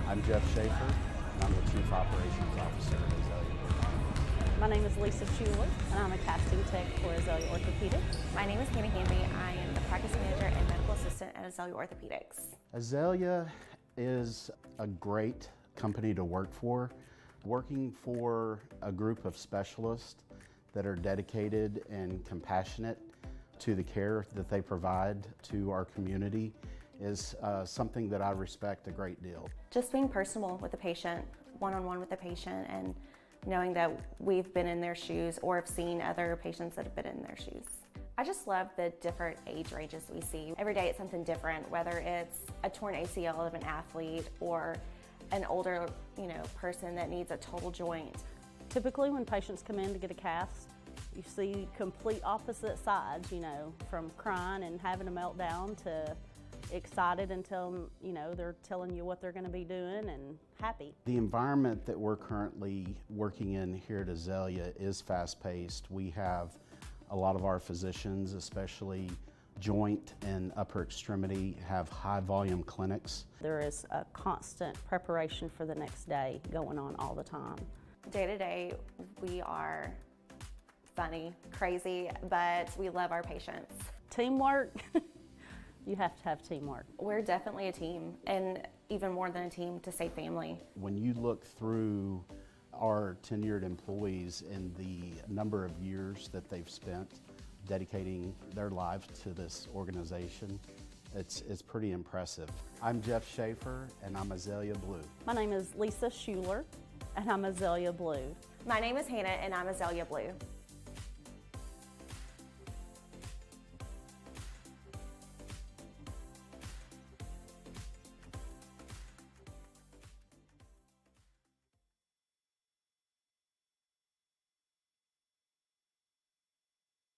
I'm Jeff Schaefer, and I'm the Chief Operations Officer at Azalea. My name is Lisa Schuler, and I'm a casting tech for Azalea Orthopedics. My name is Hannah Hanby. I am the practice manager and medical assistant at Azalea Orthopedics. Azalea is a great company to work for. Working for a group of specialists that are dedicated and compassionate to the care that they provide to our community is something that I respect a great deal. Just being personal with the patient, one-on-one with the patient, and knowing that we've been in their shoes or have seen other patients that have been in their shoes. I just love the different age ranges we see. Every day it's something different, whether it's a torn ACL of an athlete or an older, person that needs a total joint. Typically when patients come in to get a cast, you see complete opposite sides, from crying and having a meltdown to excited until, they're telling you what they're going to be doing and happy. The environment that we're currently working in here at Azalea is fast-paced. We have a lot of our physicians, especially joint and upper extremity, have high volume clinics. There is a constant preparation for the next day going on all the time. Day to day, we are funny, crazy, but we love our patients. Teamwork, you have to have teamwork. We're definitely a team, and even more than a team, to say family. When you look through our tenured employees and the number of years that they've spent dedicating their lives to this organization, it's pretty impressive. I'm Jeff Schaefer, and I'm Azalea Blue. My name is Lisa Schuler, and I'm Azalea Blue. My name is Hannah, and I'm Azalea Blue.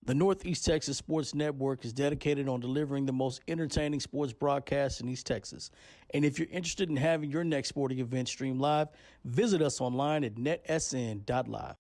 The Northeast Texas Sports Network is dedicated on delivering the most entertaining sports broadcasts in East Texas. And if you're interested in having your next sporting event streamed live, visit us online at netsn.live.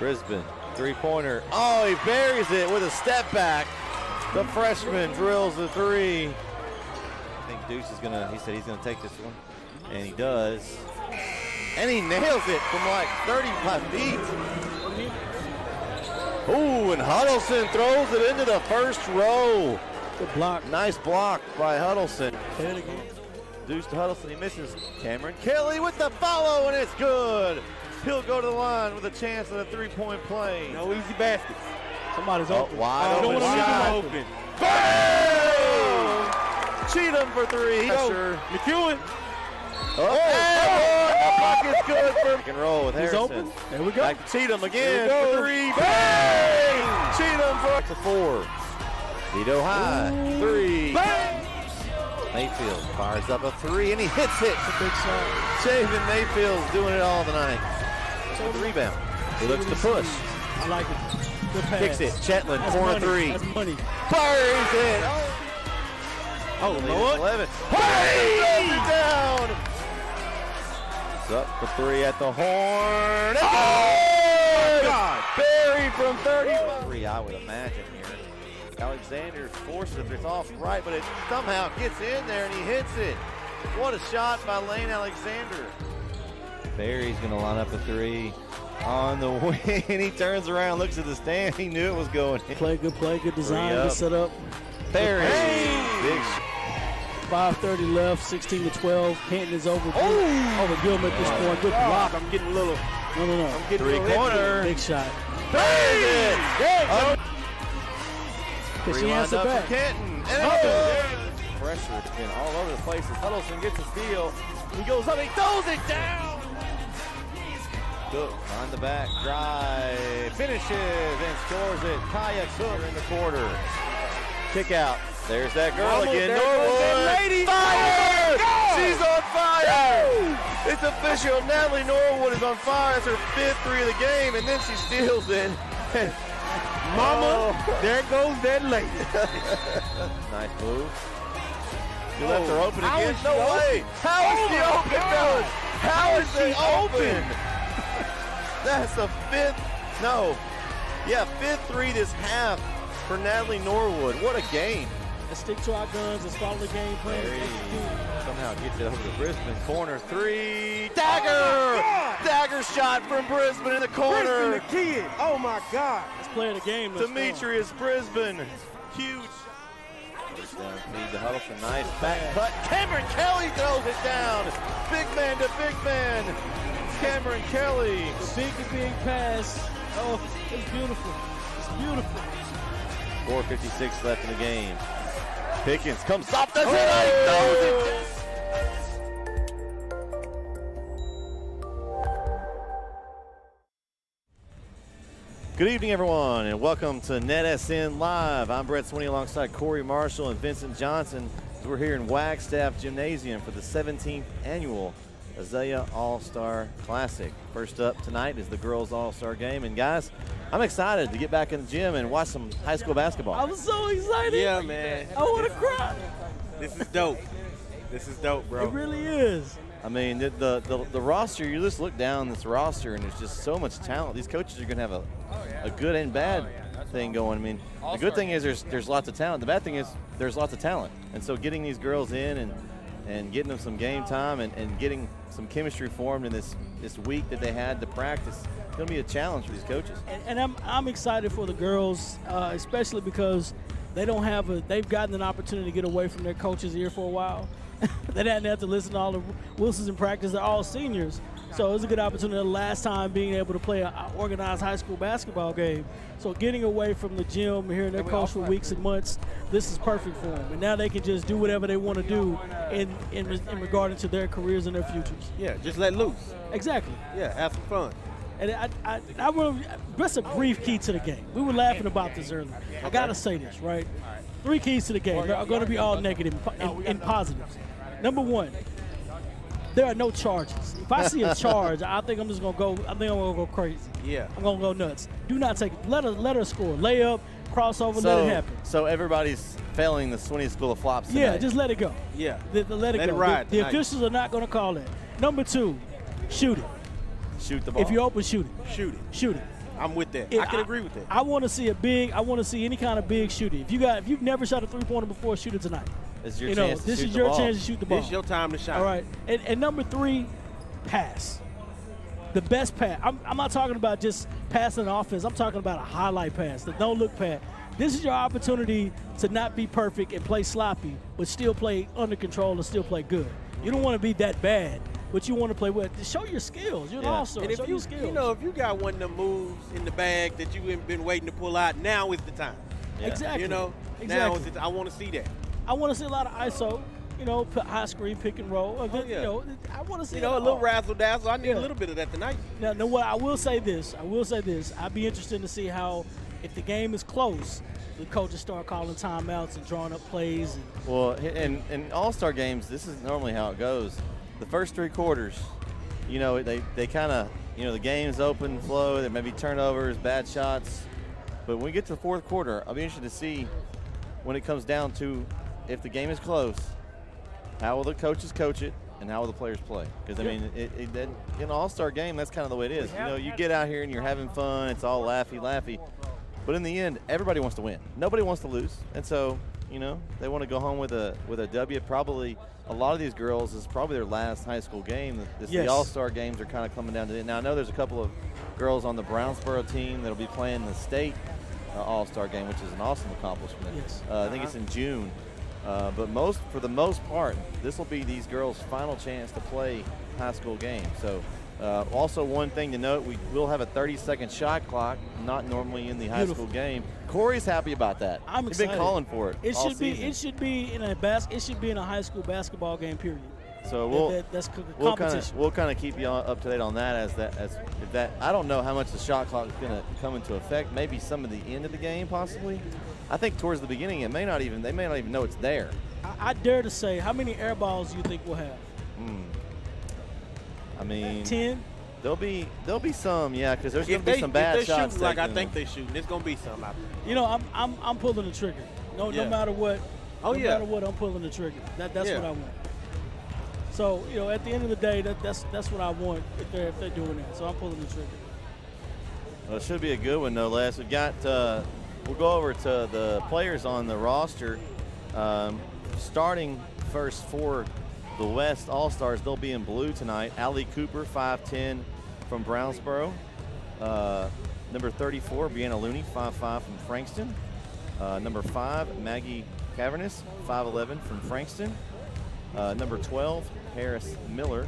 Brisbane, three-pointer. Oh, he buries it with a step back. The freshman drills the three. I think Deuce is he said he's gonna take this one. And he does. And he nails it from like 35 feet. Ooh, and Huddleston throws it into the first row. Good block. Nice block by Huddleston. Hit it again. Deuce to Huddleston, he misses. Cameron Kelly with the follow, and it's good. He'll go to the line with a chance at a three-point play. No easy baskets. Somebody's open. Wide open shot. Open. Bang! Cheatham for three. Sure. McEwen. The bucket's good for pick and roll with Harrison. He's open. There we go. Back to Cheatham again for three. Bang! Cheatham for four. Vito high. Three. Bang! Mayfield fires up a three, and he hits it. That's a big shot. Javen Mayfield's doing it all tonight. So the rebound. He looks to push. I like it. Good pass. Kicks it. Chetland, That's corner money. three. That's money. Fires it. Oh, Lord. 11. Hey! Down. It's up for three at the horn. Oh, God. Barry from 30. I would imagine here. Alexander forces it. It's off right, but it somehow gets in there and he hits it. What a shot by Lane Alexander. Barry's going to line up a three on the wing. He turns around, looks at the stand. He knew it was going in. Play, good design, good setup. Barry. Big 5:30 left, 16 to 12. Canton is over Gilman at this point. Good block. I'm getting a little. No. I'm getting three-corner. Big shot. Bang! Because Three she lined answered up back. for Kenton. And pressure, it's been all over the place. As Huddleston gets a steal, he goes up, he throws it down. Cook on the back, drive, finishes, and scores it. Kaya Cook in the quarter. Kick out. There's that girl again. Norwood. Fire! She's on fire! It's official. Natalie Norwood is on fire. It's her 5th three of the game, and then she steals it. Mama, there goes that lady. Nice move. You left her open How again. is she No way. How is she open, fellas? How is she open? That's the 5th. No. Yeah, 5th three this half for Natalie Norwood. What a game. Let's stick to our guns. Let's follow the game plan. There he somehow gets it over to Brisbane. Corner three. Dagger! Dagger shot from Brisbane in the corner. Brisbane the kid. Oh my God. Let's play the game. Let's go. Demetrius Brisbane. Huge. First down feed to Huddleston. Nice back cut. Cameron Kelly throws it down. Big man to big man. Cameron Kelly. The big pass. Oh, it's beautiful. It's beautiful. 4:56 left in the game. Pickens comes off the head. Throws it. Good evening, everyone, and welcome to NETSN Live. I'm Brett Swinney alongside Corey Marshall and Vincent Johnson. We're here in Wagstaff Gymnasium for the 17th annual Azalea All-Star Classic. First up tonight is the girls All-Star game. And guys, I'm excited to get back in the gym and watch some high school basketball. I'm so excited. Yeah, man. I want to cry. This is dope. This is dope, bro. It really is. I mean, the roster, you just look down this roster and there's just so much talent. These coaches are going to have a good and bad thing going. I mean, the good thing is there's lots of talent. The bad thing is there's lots of talent. And so getting these girls in and getting them some game time and getting some chemistry formed in this week that they had to practice, it's going to be a challenge for these coaches. And I'm excited for the girls, especially because they've gotten an opportunity to get away from their coach's ear for a while. They didn't have to listen to all the Wilsons in practice. They're all seniors. So it was a good opportunity the last time being able to play an organized high school basketball game. So getting away from the gym, hearing their coach for weeks and months, this is perfect for them. And now they can just do whatever they want to do in regard to their careers and their futures. Yeah, just let loose. Exactly. Yeah, have some fun. And I will, just a brief key to the game. We were laughing about this earlier. I got to say this, right? 3 keys to the game. They're going to be all negative and positives. Number 1, there are no charges. If I see a charge, I think I'm going to go crazy. Yeah. I'm going to go nuts. Do not take it. Let her score. Layup, crossover, let it happen. So everybody's failing the Swinney School of Flops tonight. Yeah, just let it go. Yeah. Let it go. ride The tonight. officials are not going to call that. Number 2, shoot it. Shoot the ball. If you're open, shoot it. Shoot it. Shoot it. I'm with that. If I can agree with that. I want to see any kind of big shooting. If you've never shot a 3-pointer before, shoot it tonight. This is your chance to this shoot is the your ball. chance to shoot the ball. It's your time to shine. All right. And number 3, pass. The best pass. I'm not talking about just passing an offense. I'm talking about a highlight pass, the no-look pass. This is your opportunity to not be perfect and play sloppy, but still play under control and still play good. You don't want to be that bad, but you want to play well. Show your skills. You're an all-star. And if Show your skills. if you got one of the moves in the bag that you've been waiting to pull out, now is the time. Yeah. Exactly. Now Exactly. is the I want to see that. I want to see a lot of ISO, high screen, pick and roll. I want to see A little razzle dazzle. I need Yeah. a little bit of that tonight. Now, what I will say this. I'd be interested to see how, if the game is close, the coaches start calling timeouts and drawing up plays. Well, in all-star games, this is normally how it goes. The first 3 quarters, they kind of, the game's open, flow. There may be turnovers, bad shots. But when we get to the 4th quarter, I'll be interested to see when it comes down to if the game is close, how will the coaches coach it and how will the players play? Because, I mean, in an all-star game, that's kind of the way it is. You get out here and you're having fun. It's all laughy. But in the end, everybody wants to win. Nobody wants to lose. And so, they want to go home with a W. Probably a lot of these girls, this is probably their last high school game. The all-star games are kind of coming down to it. Now, I know there's a couple of girls on the Brownsboro team that will be playing the state all-star game, which is an awesome accomplishment. Yes. I think it's in June. But for the most part, this will be these girls' final chance to play high school games. So also one thing to note, we will have a 30-second shot clock, not normally in the high school game. Corey's happy about that. I'm He's excited. been calling for it. It all should be. season. It should be in a high school basketball game. Period. So that's we'll competition. kind of keep you up to date on that as if that. I don't know how much the shot clock is going to come into effect. Maybe some of the end of the game, possibly. I think towards the beginning, they may not even know it's there. I dare to say, how many air balls do you think we'll have? I mean, 10. There'll be some, yeah, because there's going If to be they some bad if they shots. shooting like I taken. think they shooting, there's gonna be some out there. You know, I'm pulling the trigger. No matter what. Oh, no yeah. matter what, I'm pulling the trigger. That's Yeah. what I want. So at the end of the day, that's what I want if they're doing that. So I'm pulling the trigger. Well, it should be a good one, no less. We've got. We'll go over to the players on the roster. Starting first for the West All-Stars, they'll be in blue tonight. Allie Cooper, 5'10", from Brownsboro. Number 34, Brianna Looney, 5'5", from Frankston. Number 5, Maggie Cavernous, 5'11", from Frankston. Number 12, Harris Miller,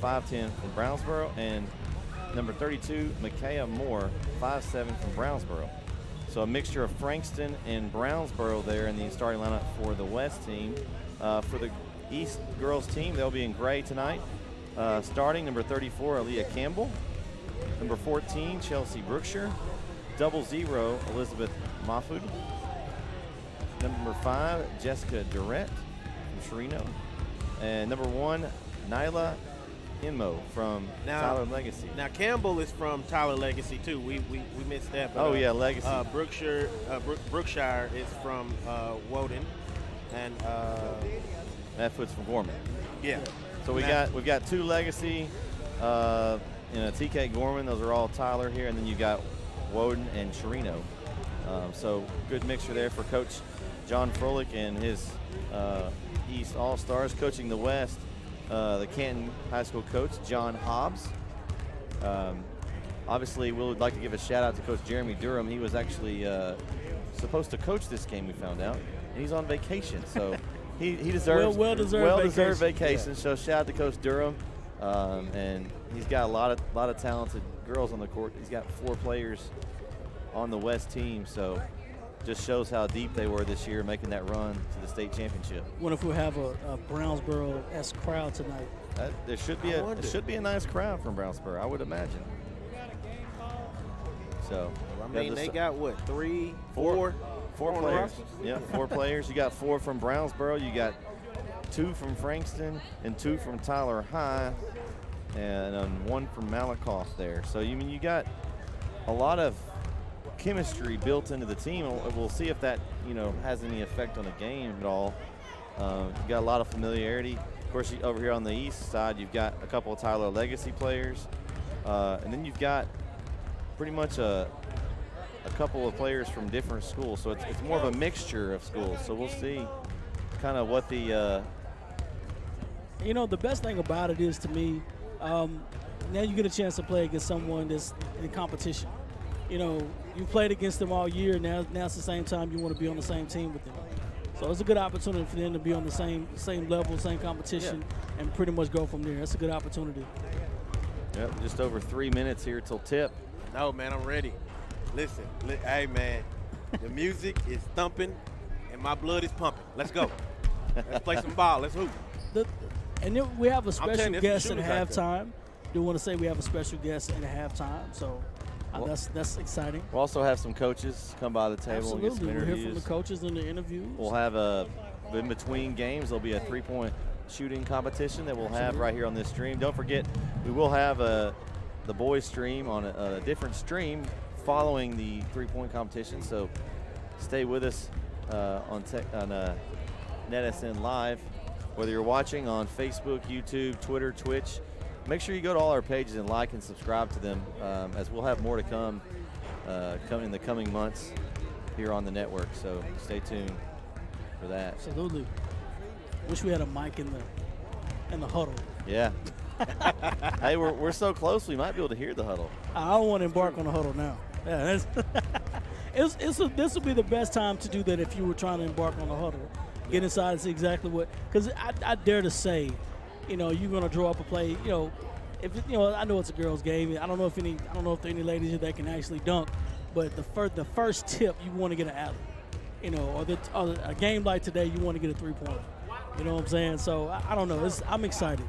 5'10", from Brownsboro. And number 32, Micaiah Moore, 5'7", from Brownsboro. So a mixture of Frankston and Brownsboro there in the starting lineup for the West team. For the East girls team, they'll be in gray tonight. Starting, number 34, Aaliyah Campbell. Number 14, Chelsea Brookshire. 00, Elizabeth Mahfoud. Number 5, Jessica Durrett from Sherino. And number 1, Nyla Inmo from Tyler Legacy. Now Campbell is from Tyler Legacy too. We missed that. But, Legacy. Brookshire is from Woden, and Mahfoud's from Gorman. yeah. So we've got 2 Legacy, TK Gorman. Those are all Tyler here, and then you got Woden and Sherino. So good mixture there for Coach John Froelich and his East All-Stars. Coaching the West, the Canton High School coach John Hobbs. Obviously, we would like to give a shout out to Coach Jeremy Durham. He was actually supposed to coach this game, we found out, and he's on vacation. So he deserves well-deserved vacation. Yeah. So shout out to Coach Durham, and he's got a lot of talented girls on the court. He's got 4 players on the West team, so just shows how deep they were this year, making that run to the state championship. What if we have a Brownsboro-esque crowd tonight? There should be a nice crowd from Brownsboro, I would imagine. So I mean, they got what, 3, 4 players. Yeah, 4 players. You got 4 from Brownsboro. You got 2 from Frankston and 2 from Tyler High, and 1 from Malakoff there. So you got a lot of chemistry built into the team. We'll see if that has any effect on the game at all. You got a lot of familiarity. Of course, over here on the east side, you've got a couple of Tyler Legacy players, and then you've got pretty much a couple of players from different schools. So it's more of a mixture of schools. So we'll see kind of what the the best thing about it is, to me, now you get a chance to play against someone that's in competition. You played against them all year. Now it's the same time you want to be on the same team with them. So it's a good opportunity for them to be on the same level, same competition, and pretty much go from there. That's a good opportunity. Yep, just over 3 minutes here till tip. No, man, I'm ready. Listen, hey, man, the music is thumping and my blood is pumping. Let's go. Let's play some ball. Let's hoop. And then we have a telling special you, guest at shooters out there. halftime. Do want to say we have a special guest at halftime, so that's exciting. We'll also have some coaches come by the table and get some Absolutely, we'll interviews. hear from the coaches in the interviews. We'll have in between games, there'll be a 3-point shooting competition that we'll have right here on this stream. Don't forget, we will have the boys stream on a different stream following the 3-point competition. So stay with us on NETSN Live. Whether you're watching on Facebook, YouTube, Twitter, Twitch, make sure you go to all our pages and like and subscribe to them, as we'll have more to come in the coming months here on the network. So stay tuned for that. Absolutely. Wish we had a mic in the huddle. Yeah. Hey, we're so close, we might be able to hear the huddle. I don't want to embark on the huddle now. Yeah, this would be the best time to do that if you were trying to embark on the huddle. Get inside and see exactly what, because I dare to say, you're going to draw up a play. I know it's a girls' game. I don't know if there are any ladies here that can actually dunk, but the first tip you want to get an alley, you know, or a game like today you want to get a three-pointer. You know what I'm saying? So I don't know. I'm excited.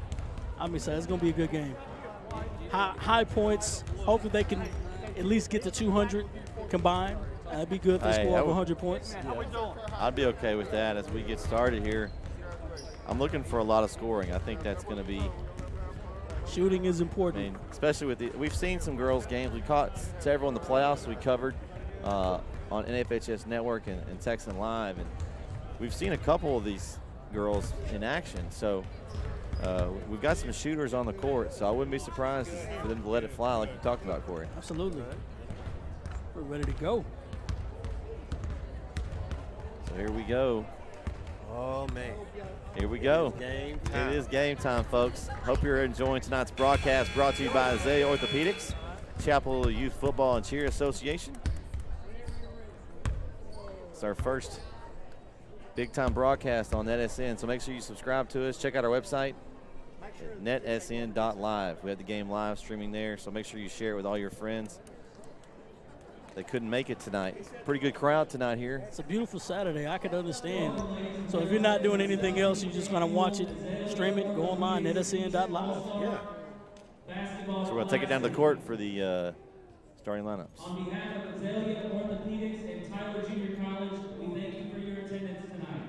It's going to be a good game. High points. Hopefully they can at least get to 200 combined. That'd be good if they score over 100 points. I'd be okay with that as we get started here. I'm looking for a lot of scoring. I think that's going to be. Shooting is important. I mean, especially we've seen some girls' games. We caught several in the playoffs. We covered on NFHS Network and Texan Live, and we've seen a couple of these girls in action. So we've got some shooters on the court, so I wouldn't be surprised for them to let it fly like you talked about, Corey. Absolutely. We're ready to go. So here we go. Oh, man. Here we go. Game time. It is game time, folks. Hope you're enjoying tonight's broadcast, brought to you by Azalea Orthopedics, Chapel Youth Football and Cheer Association. It's our first big-time broadcast on NETSN, so make sure you subscribe to us. Check out our website at netsn.live. We have the game live streaming there, so make sure you share it with all your friends. They couldn't make it tonight. Pretty good crowd tonight here. It's a beautiful Saturday. I could understand. So if you're not doing anything else, you're just going to watch it, stream it, go online, netsn.live. Yeah. So we're going to take it down to the court for the starting lineups. On behalf of Azalea Orthopedics and Tyler Junior College, we thank you for your attendance tonight.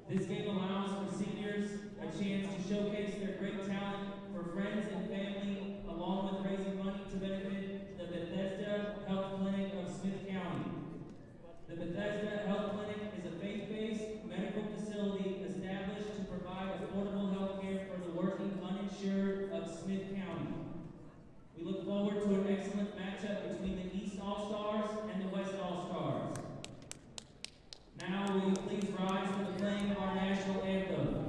This game allows for seniors a chance to showcase their great talent for friends and family, along with raising money to benefit the Bethesda Health Clinic of Smith County. The Bethesda Health Clinic is a faith-based medical facility established to provide affordable health care for the working uninsured of Smith County. We look forward to an excellent matchup between the East All-Stars and the West All-Stars. Now will you please rise for the playing of our national anthem.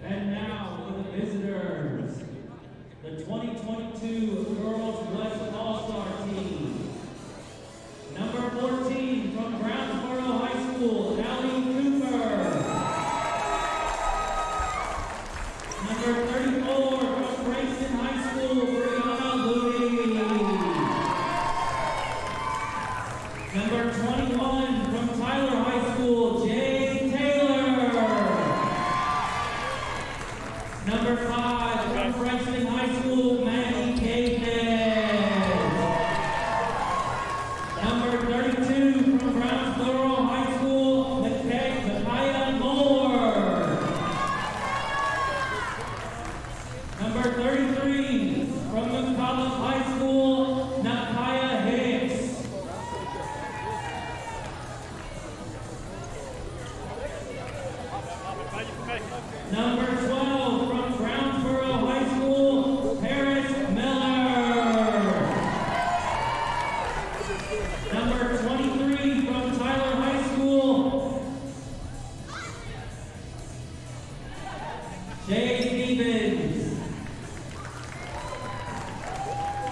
And now for the visitors, the 2022 Girls West All-Star Team. Number 14 from Brownsboro High School, Allie Cooper. Number 34 from Princeton High School, Brianna Louie. Number 21 from Tyler High School, Jay Taylor. Number 5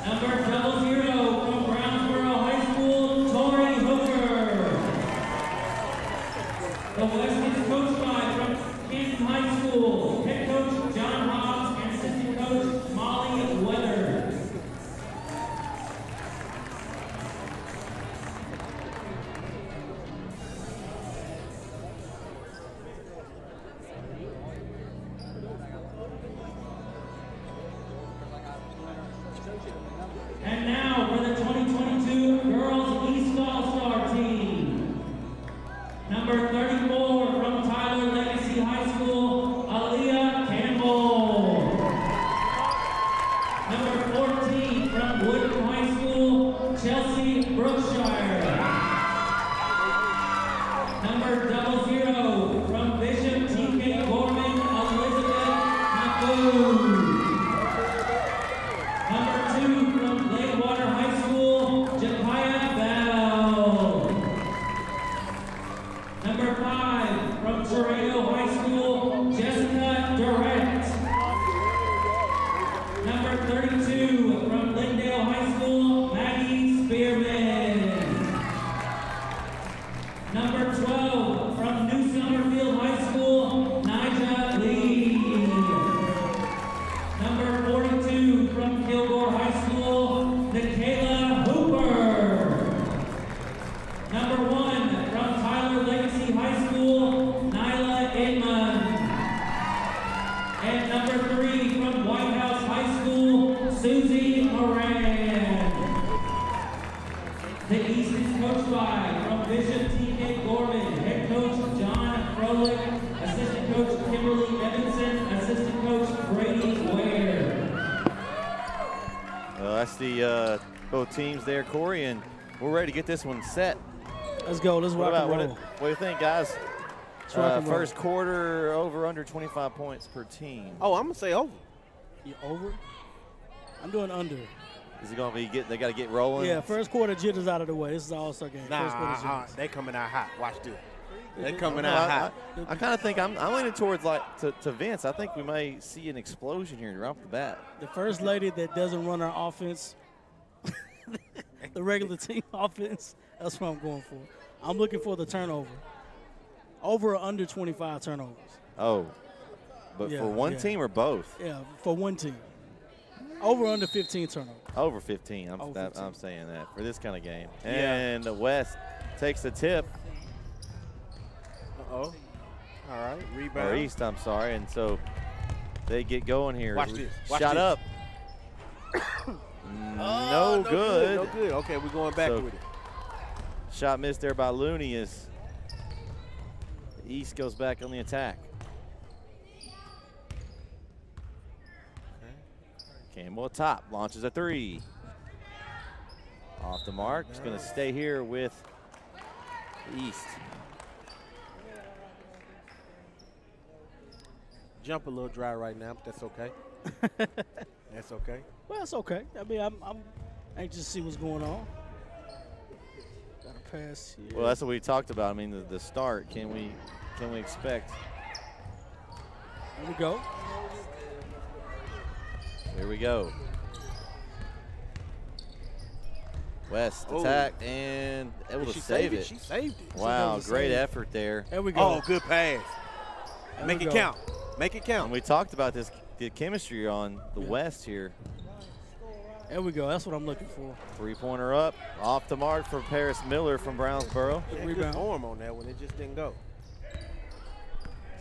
Number 00 from Brownsboro High School, Tori Hooker. The West is coached by from Canton High School, head coach John Hobbs and assistant coach Molly Weathers. And now for the 2022 Girls East All-Star Team. Number 34 from Tyler Legacy High School, Aaliyah Campbell. Number 14 from Woodland High School, Chelsea Brookshire. Number 00 from Bishop T.K. Gorman, Elizabeth Hakoon. Number 2 from Blakewater High School, Jekiah Bell. Number 5 from Torrado High School, Jessica Durrett. Number 32 from Lindale High School, Maggie Spearman. Number 12 from New Summerfield High School, Nija Lee. Number 42 from Kilgore High School, Nikayla Hooper. Number 1 from Tyler Legacy High School, Nyla Edmond. And number 3 from White House High School, Susie Moran. The East is coached by from Bishop T.K. Gorman, head coach John Froelich, assistant coach Kimberly Evanson, assistant coach Brady Ware. That's the both teams there, Corey, and we're ready to get this one set. Let's go. Let's rock and roll. What do you think, guys? rock and roll. First quarter, over under 25 points per team. Oh, I'm gonna say over. You over? I'm doing under. Is it gonna be they got to get rolling? Yeah, first quarter jitters out of the way. This is an all-star game. First quarter jitters. They coming out hot. Watch this. They coming out hot. I kind of think I'm leaning towards to Vince. I think we may see an explosion here right off the bat. The first lady that doesn't run our offense, the regular team offense, that's what I'm going for. I'm looking for the turnover. Over or under 25 turnovers. Oh, but for one team or both? Yeah, for one team. Over under 15 turnovers. Over 15. I'm saying that for this kind of game. And the West takes the tip. Uh-oh. All right, rebound. Or East, I'm sorry. And so they get going here. Watch this. Shot up. No good. No good. Okay, we're going back with it. Shot missed there by Looney as East goes back on the attack. Campbell top, launches a three. Off the mark, he's going to stay here with East. Jump a little dry right now, but that's okay. That's okay. Well, it's okay. I mean, I'm anxious to see what's going on. Got a pass here. Well, that's what we talked about. I mean, the start. Can we expect? Here we go. Here we go. West attacked and able to save it. She saved it. Wow, great effort there. There we go. Oh, good pass. Make it count. Make it count. And we talked about the chemistry on the West here. There we go. That's what I'm looking for. Three-pointer up, off the mark for Paris Miller from Brownsboro. Good form on that one. It just didn't go.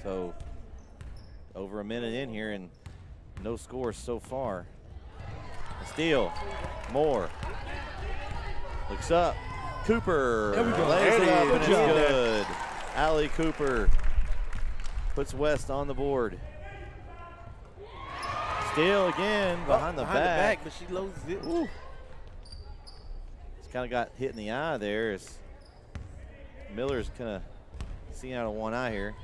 So over a minute in here and no scores so far. A steal. Moore. Looks up. Cooper. There we go. Lays it up and it's Good job. good. Allie Cooper puts West on the board. Steal again behind the back. But she loads it. Ooh. It's kind of got hit in the eye there as Miller's kind of seeing out of one eye here.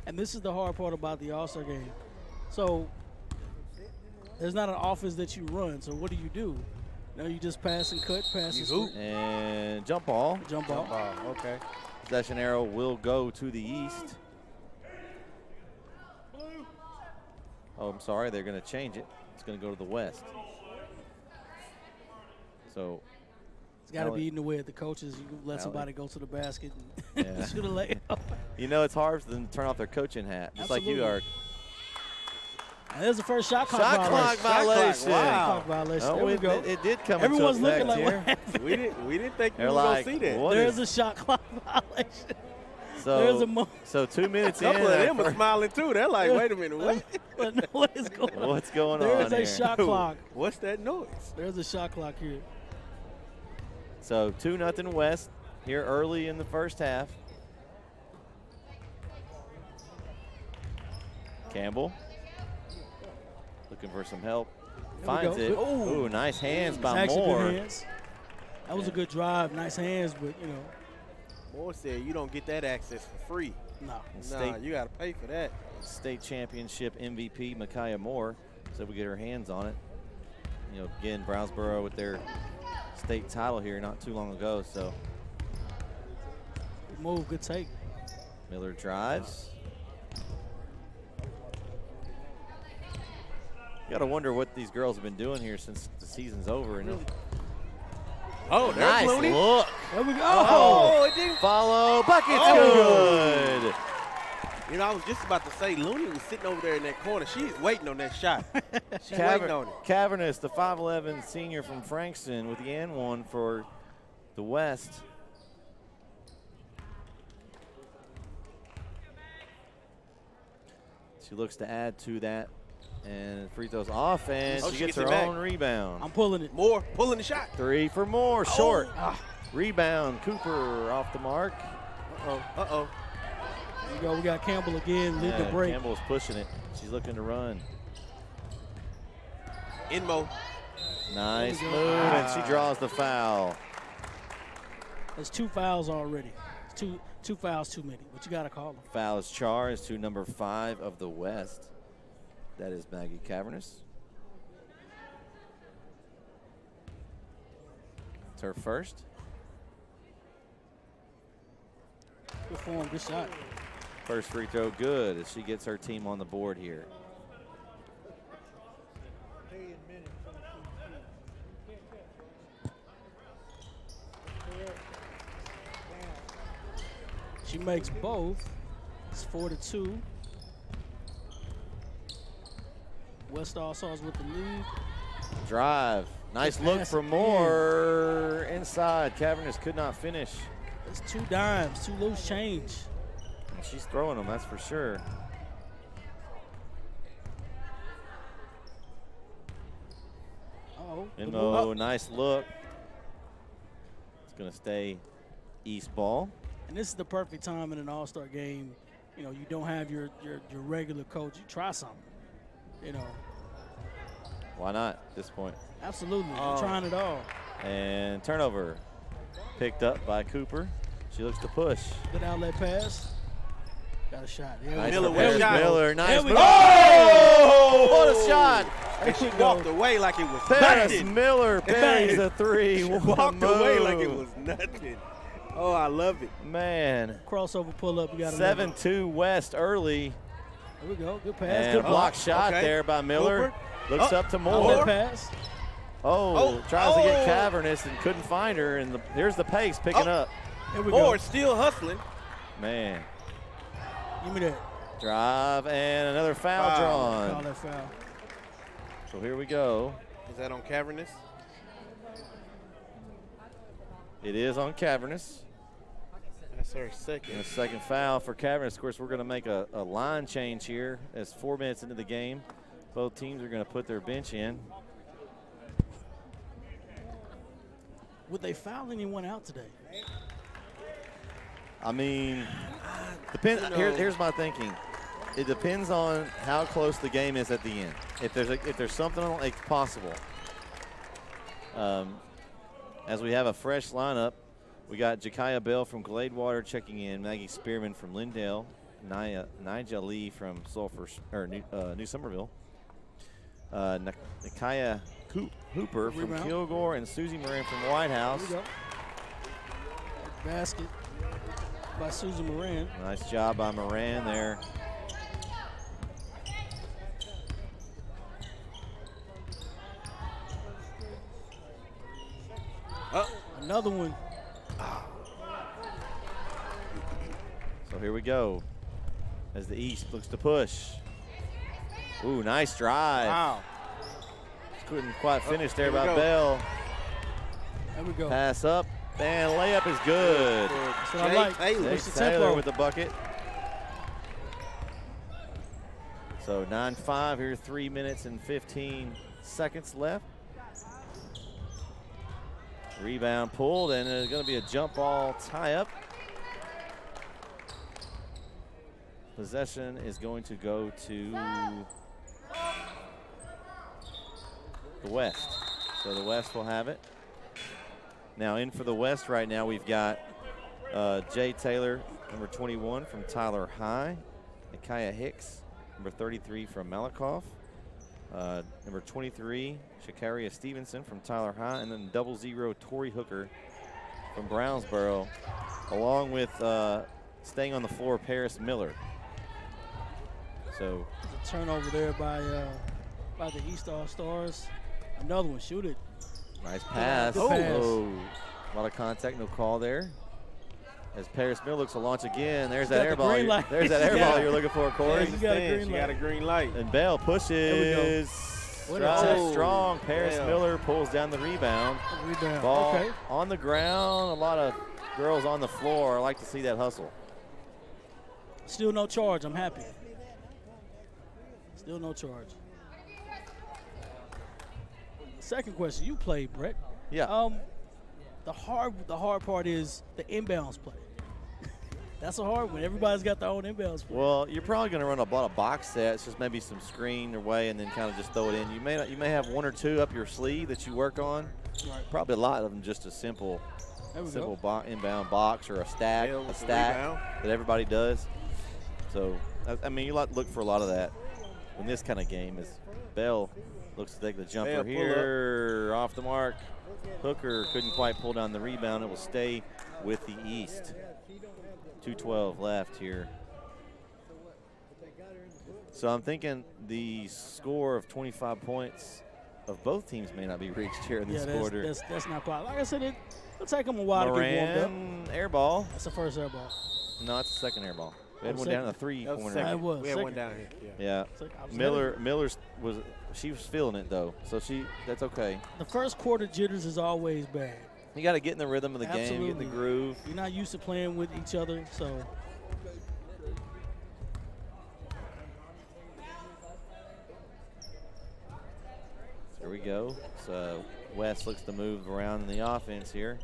And this is the hard part about the All-Star game. So there's not an offense that you run. So what do? No, you just pass and cut, pass and scoop. And jump ball. Jump ball. Okay. Possession arrow will go to the East. Oh, I'm sorry. They're going to change it. It's going to go to the west. So It's got to be eating away at the coaches. You let somebody go to the basket and Yeah. shoot a layup. You know, it's hard for them to turn off their coaching hat, just like you are. And there's the first shot clock Shot clock violation. Shot clock violation. Oh, there we go. It did come Everyone's into effect looking like, here. what happened? We didn't think we They're were going like, to see that. what There's is- a shot clock violation. So, There's a mo- so 2 minutes A in. couple of that them are first- smiling too. They're like, wait a minute, what? What is going on? What's going There on is a here? shot clock. What's that noise? There's a shot clock here. So 2-0 West here early in the first half. Campbell looking for some help. Finds we it. go. Ooh, nice hands It's by actually Moore. good hands. That was a good drive. Nice hands, but, you know, Moore said you don't get that access for free. no. Nah, you got to pay for that. State championship MVP Micaiah Moore said we get her hands on it. You know, again, Brownsboro with their state title here not too long ago. So Good move, good take. Miller drives. You got to wonder what these girls have been doing here since the season's over. And Oh, there's nice Looney. look. There we go. Oh, it didn't. Follow. Bucket's Oh. good. You know, I was just about to say, Looney was sitting over there in that corner. She's waiting on that shot. She's waiting on it. Cavernous, the 5'11 senior from Frankston with the and one for the West. She looks to add to that. And free throws off, and Oh, she she gets gets her it back. own rebound. I'm pulling it. Moore pulling the shot. 3 for Moore, short. Oh. Rebound, Cooper off the mark. Uh-oh. There we go. We got Campbell again, lead the break. Campbell's pushing it. She's looking to run. Inmo. Nice move, and she draws the foul. There's 2 fouls already. It's two fouls too many, but you got to call them. Foul is charged to number 5 of the West. That is Maggie Cavernous. It's her first. Good form, good shot. First free throw good as she gets her team on the board here. She makes both. It's 4-2. West All-Stars with the lead. Drive. Nice Good look pass from again. Moore. Inside. Cavernous could not finish. It's 2 dimes, 2 loose change. She's throwing them, that's for sure. Uh-oh. good Inmo, move. nice look. It's going to stay East ball. And this is the perfect time in an all-star game. You know, you don't have your regular coach. You try something, you know. Why not at this point? Absolutely. You're trying it all. And turnover. Picked up by Cooper. She looks to push. Good outlet pass. Got a shot. There Nice we Miller go. with a There's shot. Miller. Nice There we move. go. Oh! What a shot. And she walked away like it was Paris nothing. Miller buries a 3. She What a walked away like it move. was nothing. Oh, I love it. Man. Crossover pull-up. You got 7-2 West early. There we go. Good pass. And Good a block block. shot Okay. there by Miller. Cooper. Looks Oh. up to Outlet Moore. pass. Tries to get Oh. Cavernous and couldn't find her. And here's the pace picking up. Here we Moore go. still hustling. Man. Give me that. Drive and another foul Foul. Call drawn. that foul. So here we go. Is that on Cavernous? It is on Cavernous. That's her And second. a second foul for Cavernous. Of course, we're going to make a line change here as 4 minutes into the game. Both teams are going to put their bench in. Would they foul anyone out today? I mean, here's my thinking. It depends on how close the game is at the end. If there's something like possible. As we have a fresh lineup, we got Jakaya Bell from Gladewater checking in, Maggie Spearman from Lindale, Nija Lee from New Somerville, Nikaya Hooper from Rebound. Kilgore, and Susie Moran from White House. Here we go. Basket by Susan Moran. Nice job by Moran there. Another one. So here we go as the East looks to push. Ooh, nice drive. Wow. Couldn't quite finish there here we by go. Bell. There we go. Pass up, and layup is good. That's what I like. Taylor. Push the Taylor tempo. with the bucket. So 9-5 here, 3 minutes and 15 seconds left. Rebound pulled, and it's going to be a jump ball tie-up. Possession is going to go to the West. So the West will have it. Now in for the West right now, we've got Jay Taylor, number 21 from Tyler High. Micaiah Hicks, number 33 from Malakoff. Number 23, Shakaria Stevenson from Tyler High. And then 00 Torrey Hooker from Brownsboro, along with staying on the floor, Paris Miller. So A turnover there by the East All-Stars. Another one. Shoot it. nice pass. Good pass. Oh, a lot of contact, no call there. As Paris Miller looks to launch again, there's that got air the ball. green light. There's that air ball you're looking for, Corey. you got a green She light. got a green light. And Bell pushes. What a Strong, touch. strong. Paris Damn. Miller pulls down the rebound. Rebound. Ball Okay. on the ground. A lot of girls on the floor. I like to see that hustle. Still no charge. I'm happy. Still no charge. Second question. You played, Brett. Yeah. The hard part is the inbounds play. That's a hard one. Everybody's got their own inbounds play. Well, you're probably going to run a lot of box sets, just maybe some screen away, and then kind of just throw it in. You may have one or two up your sleeve that you work on. Right. Probably a lot of them just a simple There we go. inbound box or a stack, Bell with the that rebound. everybody does. So I mean, you look for a lot of that in this kind of game. As Bell looks to take the jumper Bell, pull here, off the mark. Hooker couldn't quite pull down the rebound. It will stay with the East. 2:12 left here. So I'm thinking the score of 25 points of both teams may not be reached here in this quarter. That's not possible. Like I said, it'll take them a while to get warmed up. Moran, air ball. That's the first air ball. No, it's the second air ball. We had Oh, one second. down in the That was three-pointer. second. It was We had one second. down here. Yeah. Yeah. It's like I was Miller's she was feeling it though, so that's okay. The first quarter jitters is always bad. You got to get in the rhythm of the game, get in Absolutely. the groove. You're not used to playing with each other, so. Here we go. So West looks to move around in the offense here.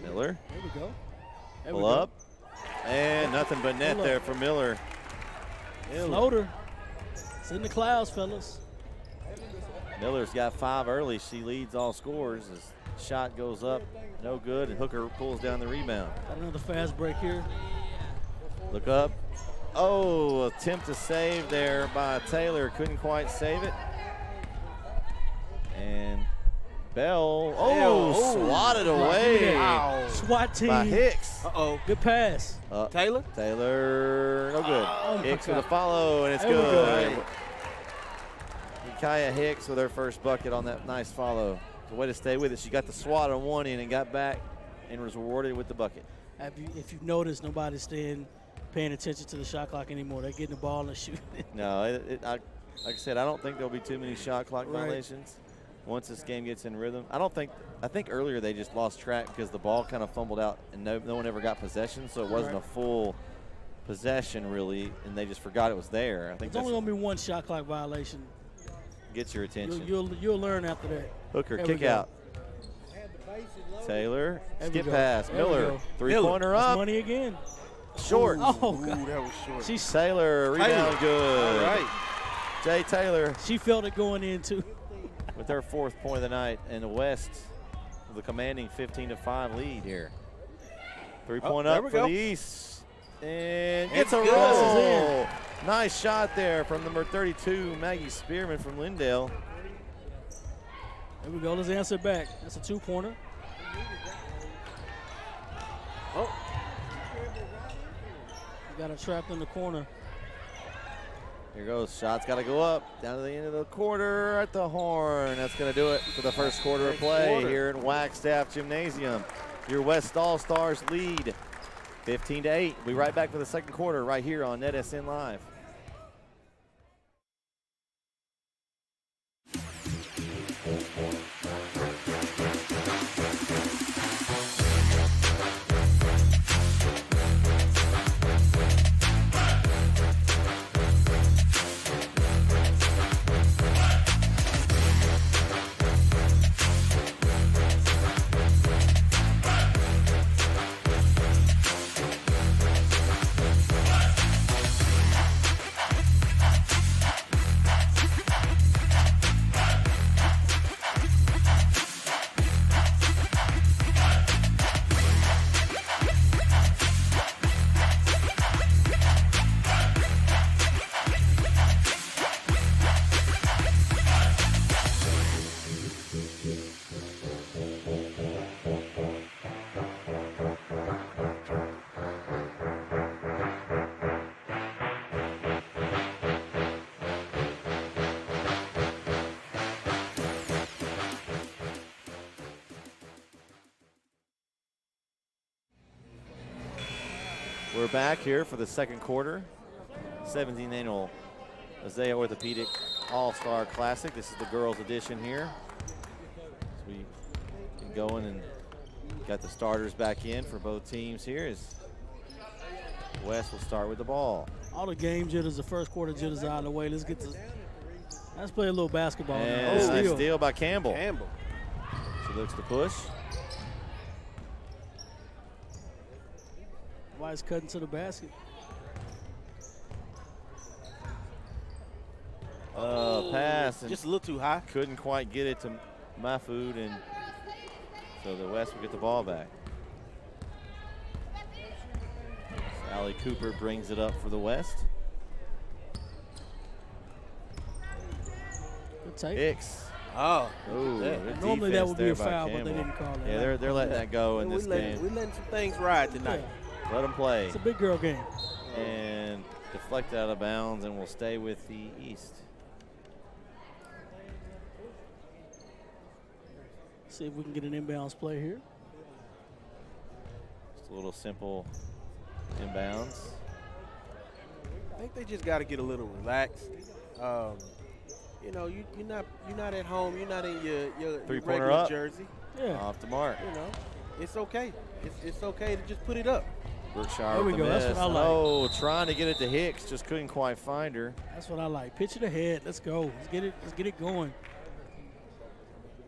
Miller, There we go. There we pull go. up, and nothing but net Pull up. there for Miller. Floater. It's in the clouds, fellas. Miller's got 5 early. She leads all scores. As shot goes up, no good, and Hooker pulls down the rebound. Got another fast break here. Look up. Oh, attempt to save there by Taylor. Couldn't quite save it. And Bell, swatted away Wow. SWAT team. by Hicks. Uh-oh. Good pass. Taylor? Taylor, no good. Oh, my Hicks with a God. follow, and it's There we go. good. Micaiah Hicks with her first bucket on that nice follow. The way to stay with it. She got the swat on one end and got back and was rewarded with the bucket. If you've noticed, nobody's paying attention to the shot clock anymore. They're getting the ball and shooting it. No, like I said, I don't think there'll be too many shot clock Right. violations once this game gets in rhythm. I think earlier they just lost track because the ball kind of fumbled out and no one ever got possession, so it wasn't Right. a full possession really, and they just forgot it was there. I think It's that only going to be one shot clock violation. gets your attention. You'll learn after that. Hooker, There we kick go. out. Taylor, There we skip go. pass. There we Miller, go. three-pointer That's up, money again. short. Oh, Ooh, God. that was short. Taylor, rebound good. All right. Jay Taylor She felt it going in, too. with her 4th point of the night, and the West with a commanding 15-5 lead here. 3-point there up we for go. the East, and It's gets a good. roll. Nice shot there from number 32, Maggie Spearman from Lindale. There we go. Let's answer back. That's a 2-pointer. Oh, We got her trapped in the corner. Here goes. Shot's got to go up. Down to the end of the quarter at the horn. That's going to do it for the first quarter of play here in Wagstaff Gymnasium. Your West All-Stars lead 15-8. We'll be right back for the second quarter right here on NETSN Live. We're back here for the second quarter. 17th annual Azalea Orthopedic All-Star Classic. This is the girls edition here. So we get going and got the starters back in for both teams here as West will start with the ball. All the game jitters, the first quarter jitters out of the way. Let's play a little basketball now. And nice steal by Campbell. She looks to push. Wise cutting to the basket. Pass. And just a little too high. Couldn't quite get it to Mahfoud, and so the West will get the ball back. Allie Cooper brings it up for the West. Good take. Hicks. Oh. Normally that would be a foul, but they didn't call that. Yeah, they're letting that go in this game. We're letting some things ride tonight. Let them play. It's a big girl game. And deflect out of bounds, and we'll stay with the East. See if we can get an inbounds play here. Just a little simple inbounds. I think they just got to get a little relaxed. You know, you're not at home. You're not in your Three-pointer regular up. jersey. Yeah. Off the mark. You know, it's okay. It's okay to just put it up. Brookshire There we with go. the That's miss. what I like. Oh, trying to get it to Hicks, just couldn't quite find her. That's what I like. Pitch it ahead. Let's go. Let's get it going.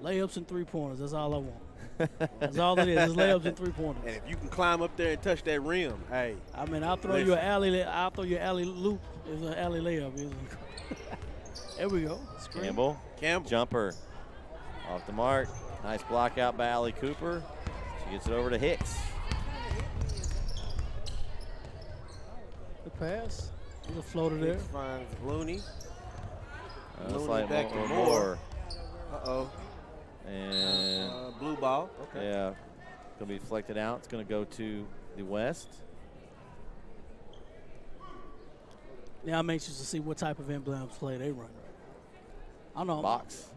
Layups and 3-pointers. That's all I want. That's all it is. It's layups and 3-pointers. And if you can climb up there and touch that rim, hey. I mean, I'll throw you an alley. I'll throw you an alley loop. It's an alley layup. There we go. Screen. Campbell. Jumper. Off the mark. Nice block out by Allie Cooper. She gets it over to Hicks. The pass. There's a floater there. Finds Looney. Looks Looney like back to Moore. Moore. Uh-oh. And blue ball. Okay. yeah, gonna be deflected out. It's gonna go to the West. Now I'm anxious to see what type of inbounds play they run. I know. Box.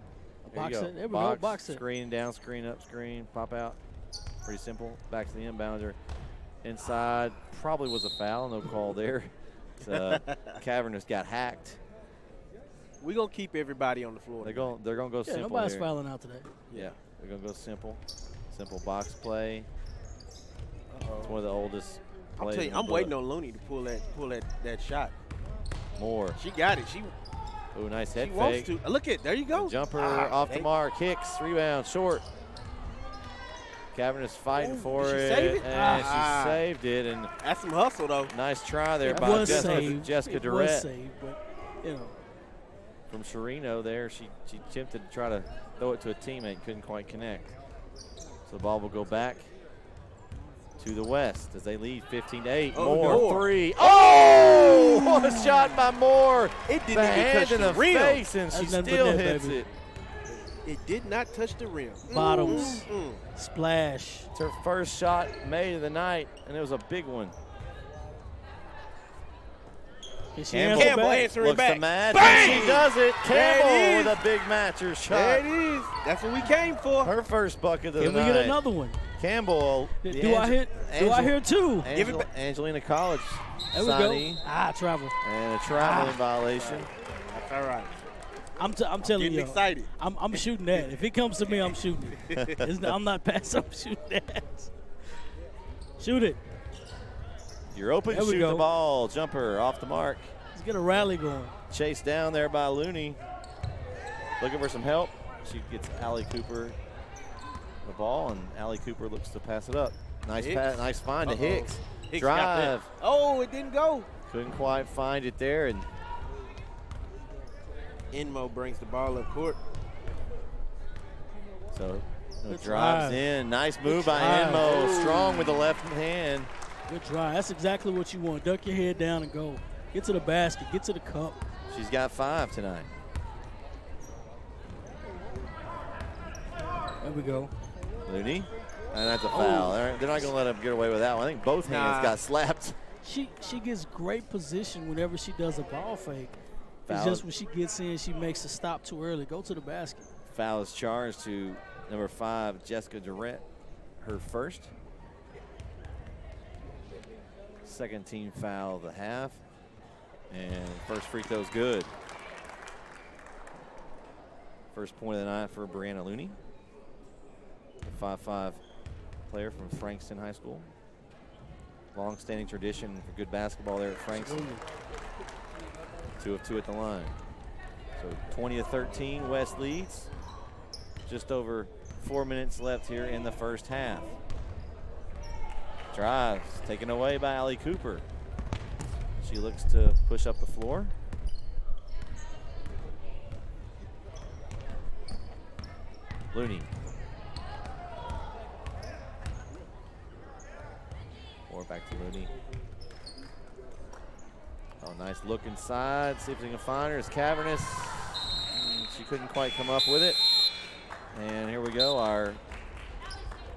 Box There you it. There we Box, go. Box it. Screen down, screen up, screen, pop out. Pretty simple. Back to the inbounder. Inside, probably was a foul. No call there. Cavernous got hacked. We're going to keep everybody on the floor. They're going to go simple nobody's here. fouling out today. Yeah, they're going to go simple. Simple box play. It's one of the oldest plays. I'm telling you, I'm waiting on Looney to pull that shot. Moore. She got it. Ooh, nice head She fake. wants to. Look at, there you go. A jumper off the mark. Hicks, rebound, short. Cavernous fighting for did she it, save it? and she saved it. And that's some hustle, though. Nice try there It by was Jessica saved. It was Durrett. saved, but, you know. From Sherino there, she attempted to try to throw it to a teammate, couldn't quite connect. So the ball will go back to the West as they lead 15-8. Moore, three. Oh! What a shot by Moore. It didn't even touch the rim. Face, and she still hits it. It did not touch the rim. Bottoms. Splash. It's her first shot made of the night, and it was a big one. Campbell answering looks back. to match, Bang! and she does it. There it Campbell is. with a big matcher shot. There it is. That's what we came for. Her first bucket of Can the we night. get another one? Campbell. Do I hear two? Give it back. Angelina College. There we signee, go. Travel. and a traveling violation. That's all right. I'm telling Getting you. excited. I'm shooting that. If it comes to me, I'm shooting it. I'm not passing. I'm shooting that. Shoot it. You're open, There we shoot go. the ball. Jumper off the mark. Let's get a rally going. Chased down there by Looney. Looking for some help. She gets Allie Cooper the ball, and Allie Cooper looks to pass it up. Nice pass, nice find to Hicks. Hicks got that. Drive. Oh, it didn't go. Couldn't quite find it there, and Enmo brings the ball up court. so Good drives drive. in. Nice move by drive. Enmo. Strong with the left hand. Good drive. That's exactly what you want. Duck your head down and go. Get to the basket. Get to the cup. She's got 5 tonight. There we go. Looney, and that's a foul. They're not going to let him get away with that one. I think both hands got slapped. She gets great position whenever she does a ball fake. It's Foul. just when she gets in, she makes a stop too early. Go to the basket. Foul is charged to number 5, Jessica Durrett, her first. Second team foul of the half. And first free throw's good. First point of the night for Brianna Looney, a 5'5" player from Frankston High School. Long-standing tradition for good basketball there at Frankston. 2 of 2 at the line. So 20-13, West leads. Just over 4 minutes left here in the first half. Drives taken away by Allie Cooper. She looks to push up the floor. Looney. Or back to Looney. Oh, nice look inside. See if they can find her. It's cavernous. She couldn't quite come up with it. And here we go. Our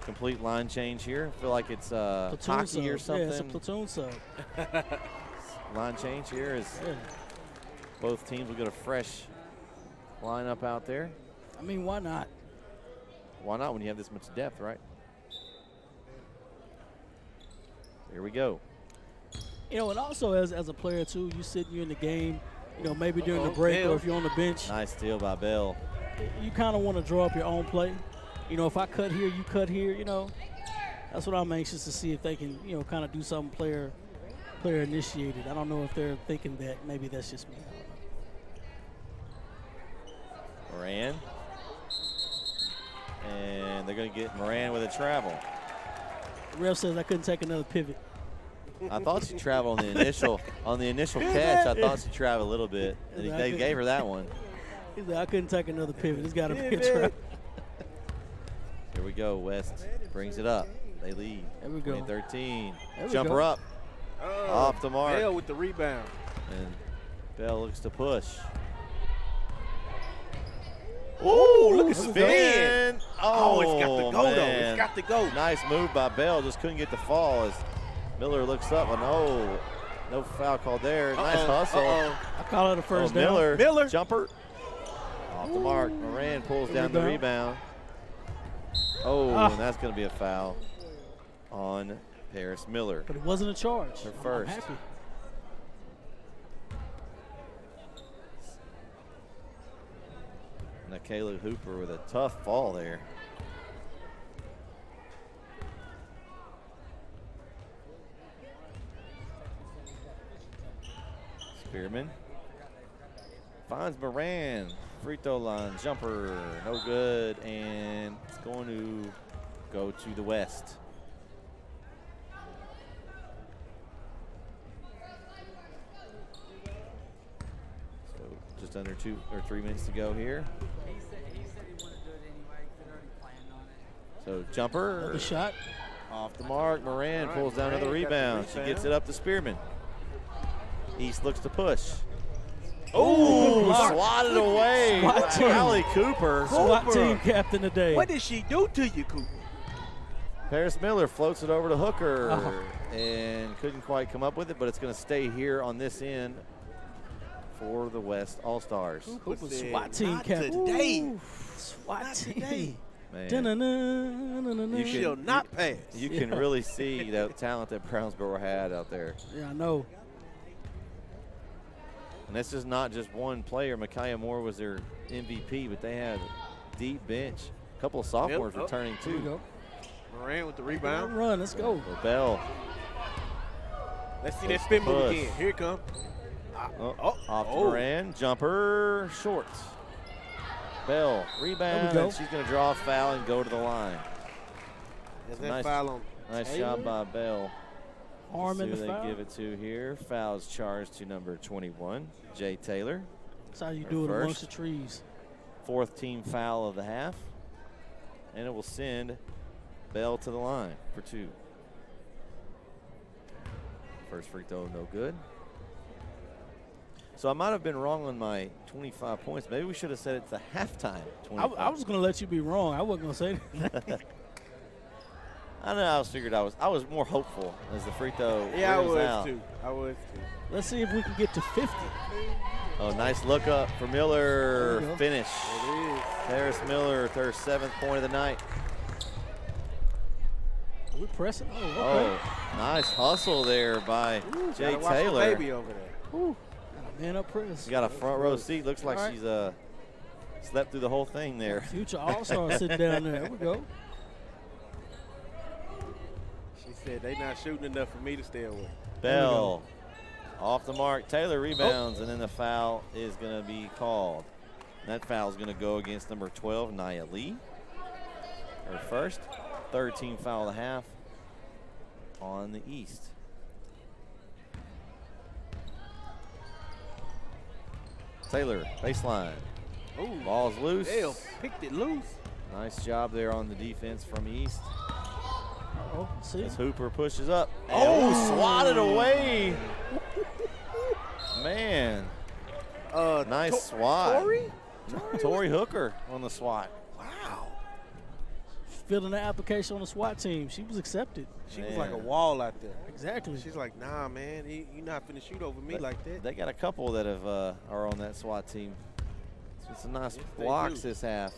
complete line change here. I feel like it's Platoon hockey sub. or something. Yeah, it's a platoon sub. Line change here is both teams will get a fresh lineup out there. I mean, why not? Why not when you have this much depth, right? Here we go. You know, and also as a player too, you're in the game, you know, maybe during the break or if you're on the bench, Nice steal by Bell. you kind of want to draw up your own play. You know, if I cut here, you cut here, you know. That's what I'm anxious to see if they can, you know, kind of do something player initiated. I don't know if they're thinking that. Maybe that's just me. Moran. And they're going to get Moran with a travel. The ref says I couldn't take another pivot. I thought she traveled on the initial catch. I thought she traveled a little bit. And they gave her that one. He said I couldn't take another pivot. It's got to be a trap. Here we go. West brings it up. They lead. There we go. 20-13. There we Jumper go. up. Off the mark. Bell with the rebound. And Bell looks to push. Ooh, look at Spin. spin. Oh, it's got to go, though. man. It's got to go. Nice move by Bell. Just couldn't get the fall as Miller looks up. And no foul called there. Nice hustle. I call it a first down. Miller. Jumper. Off the mark. Moran pulls down the rebound. And that's going to be a foul on Paris Miller. But it wasn't a charge. Her first. I'm happy. Nikayla Hooper with a tough fall there. Spearman finds Moran. Free throw line, jumper, no good, and it's going to go to the West. So just under 2 or 3 minutes to go here. He said he wanted to do it anyway because he'd already planned on it. So jumper. Another shot. Off the mark. Moran pulls down another rebound. She gets it up to Spearman. East looks to push. Oh, swatted away SWAT by team. Allie Cooper. SWAT team captain today. What did she do to you, Cooper? Paris Miller floats it over to Hooker and couldn't quite come up with it, but it's going to stay here on this end for the West All-Stars. Cooper said, SWAT team "Not captain. today. Ooh, SWAT Not team. today. Man, Dun-dun-dun-dun-dun-dun. You She'll not pass. you can really see the talent that Brownsboro had out there. Yeah, I know. And this is not just one player. Micaiah Moore was their MVP, but they had a deep bench. A couple of sophomores Yep. returning Here we too. go. Moran with the Good rebound. run. Let's go. Bell Let's see that spin move push. again. Here it comes. off to Moran. Jumper short. Bell rebound. go. And she's going to draw a foul and go to the line. There's So that nice- foul on. Nice Taylor. job by Bell. Arm See in the who foul. they give it to here. Fouls charged to number 21, Jay Taylor. That's how you do it First. amongst the trees. Fourth team foul of the half. And it will send Bell to the line for 2. First free throw, no good. So I might have been wrong on my 25 points. Maybe we should have said it's a halftime 25. I was going to let you be wrong. I wasn't going to say anything. I know. I was more hopeful as the free throw. Yeah, I wears was out. too. I was too. Let's see if we can get to 50. Oh, nice look up for Miller. There you go. Finish. It is. Harris Miller with her 7th point of the night. Are we pressing? Oh, okay. Oh, nice hustle there by Jay Gotta watch the Taylor. baby over there. Whew. Got a man up press. She got a front row seat. Looks like All right. she's slept through the whole thing there. Future All-Star sitting down there. There we go. She said they not shooting enough for me to stay away. Bell off the mark. Taylor rebounds, and then the foul is going to be called. That foul is going to go against number 12, Nia Lee. Her first. 3rd team foul of the half on the East. Taylor, baseline. Ooh, Ball's loose. Dale picked it loose. Nice job there on the defense from East. Oh, see? As Hooper pushes up. Oh, swatted away. Man, nice swat. Tori Hooker on the swat. Wow. Filling the application on the SWAT team. She was accepted. She was like a Man. wall out there. Exactly. She's like, nah, man, you're not finna shoot over me like that. They got a couple that have are on that SWAT team. So some nice Yes, they blocks do. this half.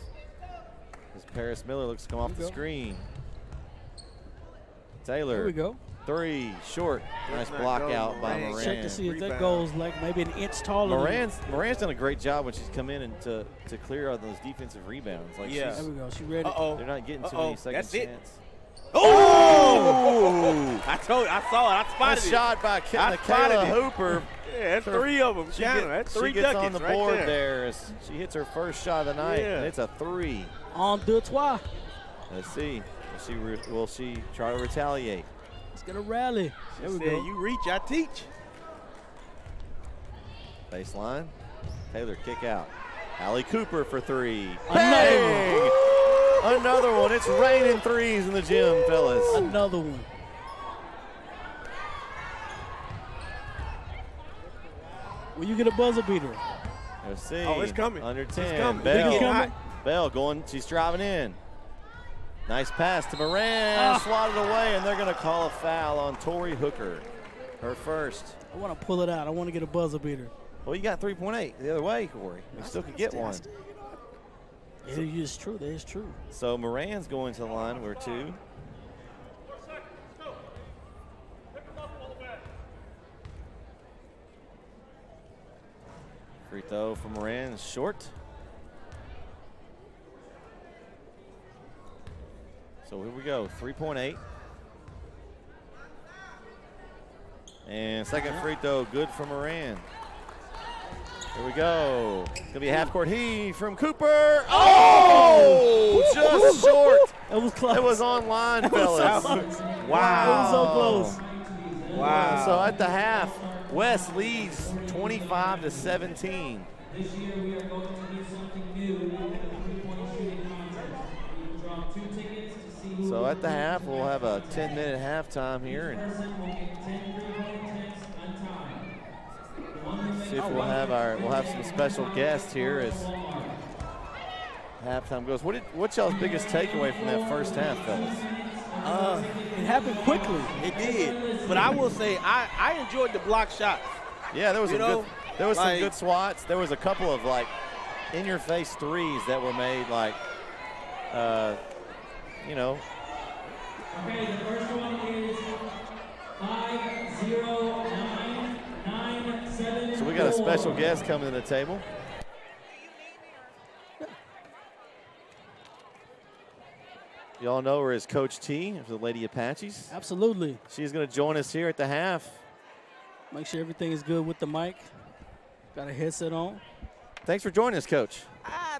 As Paris Miller looks to come off we the go. screen. There Taylor, we go. 3, short. Nice not block go, out by Moran. Moran. Check to see if that Rebound. goes like maybe an inch taller. Moran's done a great job when she's come in and to clear out those defensive rebounds. Like Yeah. There we go. She ready. Uh-oh. they're not getting too Uh-oh. many second That's it. chance. Oh! I saw it. I A spotted it. shot by I spotted Michaela it. Hooper. Yeah, that's 3 of them. That's 3 she gets ducats on the right board there. there as she hits her first shot of the night. Yeah. And it's a 3. En deux trois. Let's see. Will she try to retaliate? Let's get a rally. There we Said, go. you reach, I teach. Baseline. Taylor kick out. Allie Cooper for 3. Another Bang! Another one. It's raining threes in the gym, fellas. Another one. Will you get a buzzer beater? Let's see. Oh, it's coming. Under It's 10. coming. Bell. It's coming. Bell going. She's driving in. Nice pass to Moran. Swatted away, and they're going to call a foul on Tori Hooker. Her first. I want to pull it out. I want to get a buzzer beater. Well, you got 3.8 the other way, Corey. We still could get one. It is true. That is true. So Moran's going to the line. We're 2. Free throw from Moran is short. So here we go, 3.8. And second free throw, good for Moran. Here we go. It's gonna be a half-court heave from Cooper. Oh, just short. That was close. It was on line, fellas. That was Wow. so close. Wow. So at the half, West leads 25-17. This year we are going to do something new with the three-point shooting contest. We will draw 2 tickets to see who So at the half, we'll have a 10-minute halftime here, and person will get 10 3-point attempts untimed. The one that see if we'll have some special guests here as halftime goes. What's y'all's biggest takeaway from that first half, fellas? It happened quickly. It did. But I will say, I enjoyed the block shots. Yeah, there was You a know, good. There was some Like- good swats. There was a couple of like in-your-face threes that were made, like, you know. Okay, the first one is 50997. So we got a special guest coming to the table. Y'all know her as Coach T of the Lady Apaches. Absolutely. She's going to join us here at the half. Make sure everything is good with the mic. Got a headset on. Thanks for joining us, Coach.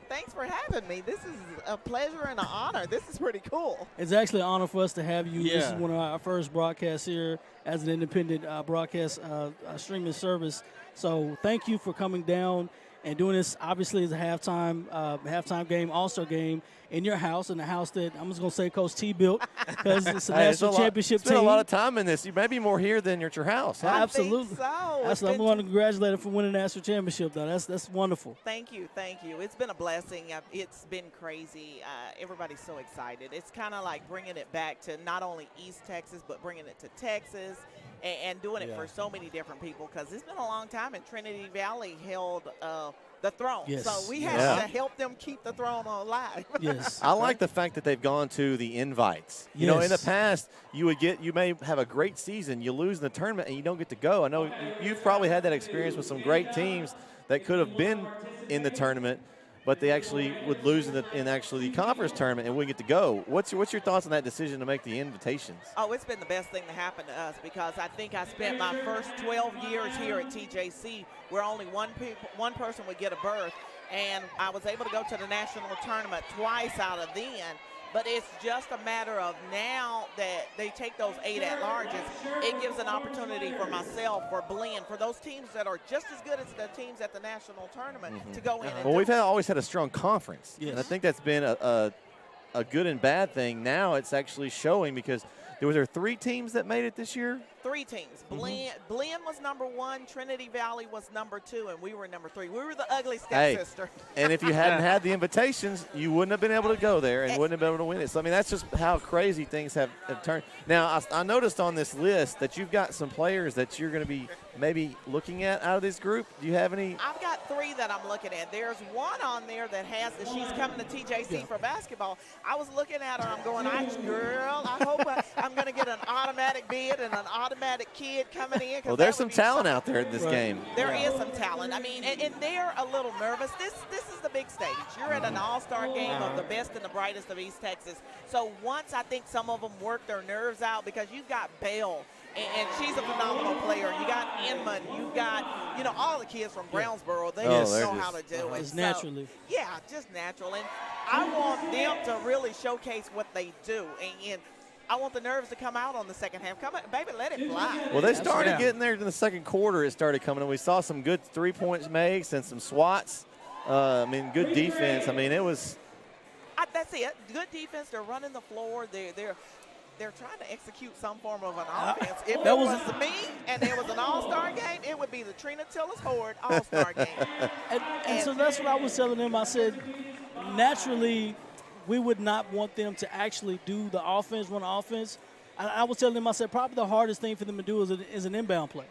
Thanks for having me. This is a pleasure and an honor. This is pretty cool. It's actually an honor for us to have you. This is Yeah. one of our first broadcasts here as an independent broadcast streaming service. So thank you for coming down and doing this. Obviously, it's a halftime game, all-star game in your house, in the house that I'm just going to say Coach T built because it's a national championship Spent team. a lot of time in this. You may be more here than at your house. Huh? Absolutely. I think so. It's Absolutely. I'm been- going to congratulate her for winning the national championship, though. That's wonderful. Thank you. It's been a blessing. It's been crazy. Everybody's so excited. It's kind of like bringing it back to not only East Texas, but bringing it to Texas and doing it for so many different people because it's been a long time, and Trinity Valley held the throne. Yes. So we have to help them keep the throne alive. Yes. I like the fact that they've gone to the invites. You know, in the Yes. past, you may have a great season, you lose in the tournament, and you don't get to go. I know you've probably had that experience with some great teams that could have been in the tournament, but they actually would lose in actually the conference tournament and wouldn't get to go. What's your thoughts on that decision to make the invitations? Oh, it's been the best thing to happen to us because I think I spent my first 12 years here at TJC where only one person would get a berth, and I was able to go to the national tournament twice out of then. But it's just a matter of now that they take those 8 at-larges, it gives an opportunity for myself, for Blend, for those teams that are just as good as the teams at the national tournament to go in and Well, do we've it. always had a strong conference, Yes. and I think that's been a good and bad thing. Now it's actually showing because were there 3 teams that made it this year? 3 teams. Blend was number 1, Trinity Valley was number 2, and we were number 3. We were the ugly stepsister. And if you hadn't had the invitations, you wouldn't have been able to go there and wouldn't have been able to win it. So, I mean, that's just how crazy things have turned. Now, I noticed on this list that you've got some players that you're going to be maybe looking at out of this group. Do you have any? I've got 3 that I'm looking at. There's one on there that has that she's coming to TJC for basketball. I was looking at her, I'm going, girl, I hope I'm going to get an automatic bid and an automatic kid coming in. Well, there's some talent out there in this game. There is some talent. I mean, and they're a little nervous. This is the big stage. You're at an all-star game of the best and the brightest of East Texas. So once I think some of them work their nerves out because you've got Belle, and she's a phenomenal player. You got Inman. You got, all the kids from Brownsboro. They just know how to do it. Just naturally. Yeah, just natural. And I want them to really showcase what they do. And I want the nerves to come out on the second half. Come on, baby, let it fly. Well, they started getting there in the second quarter. It started coming, and we saw some good 3-point makes and some swats. Good defense. It was. That's it. Good defense. They're running the floor. They're trying to execute some form of an offense. If it was me and there was an all-star game, it would be the Trina Tillis Horde all-star game. And so that's what I was telling them. I said, naturally, we would not want them to actually do the offense, run offense. I was telling them, I said, probably the hardest thing for them to do is an inbound play.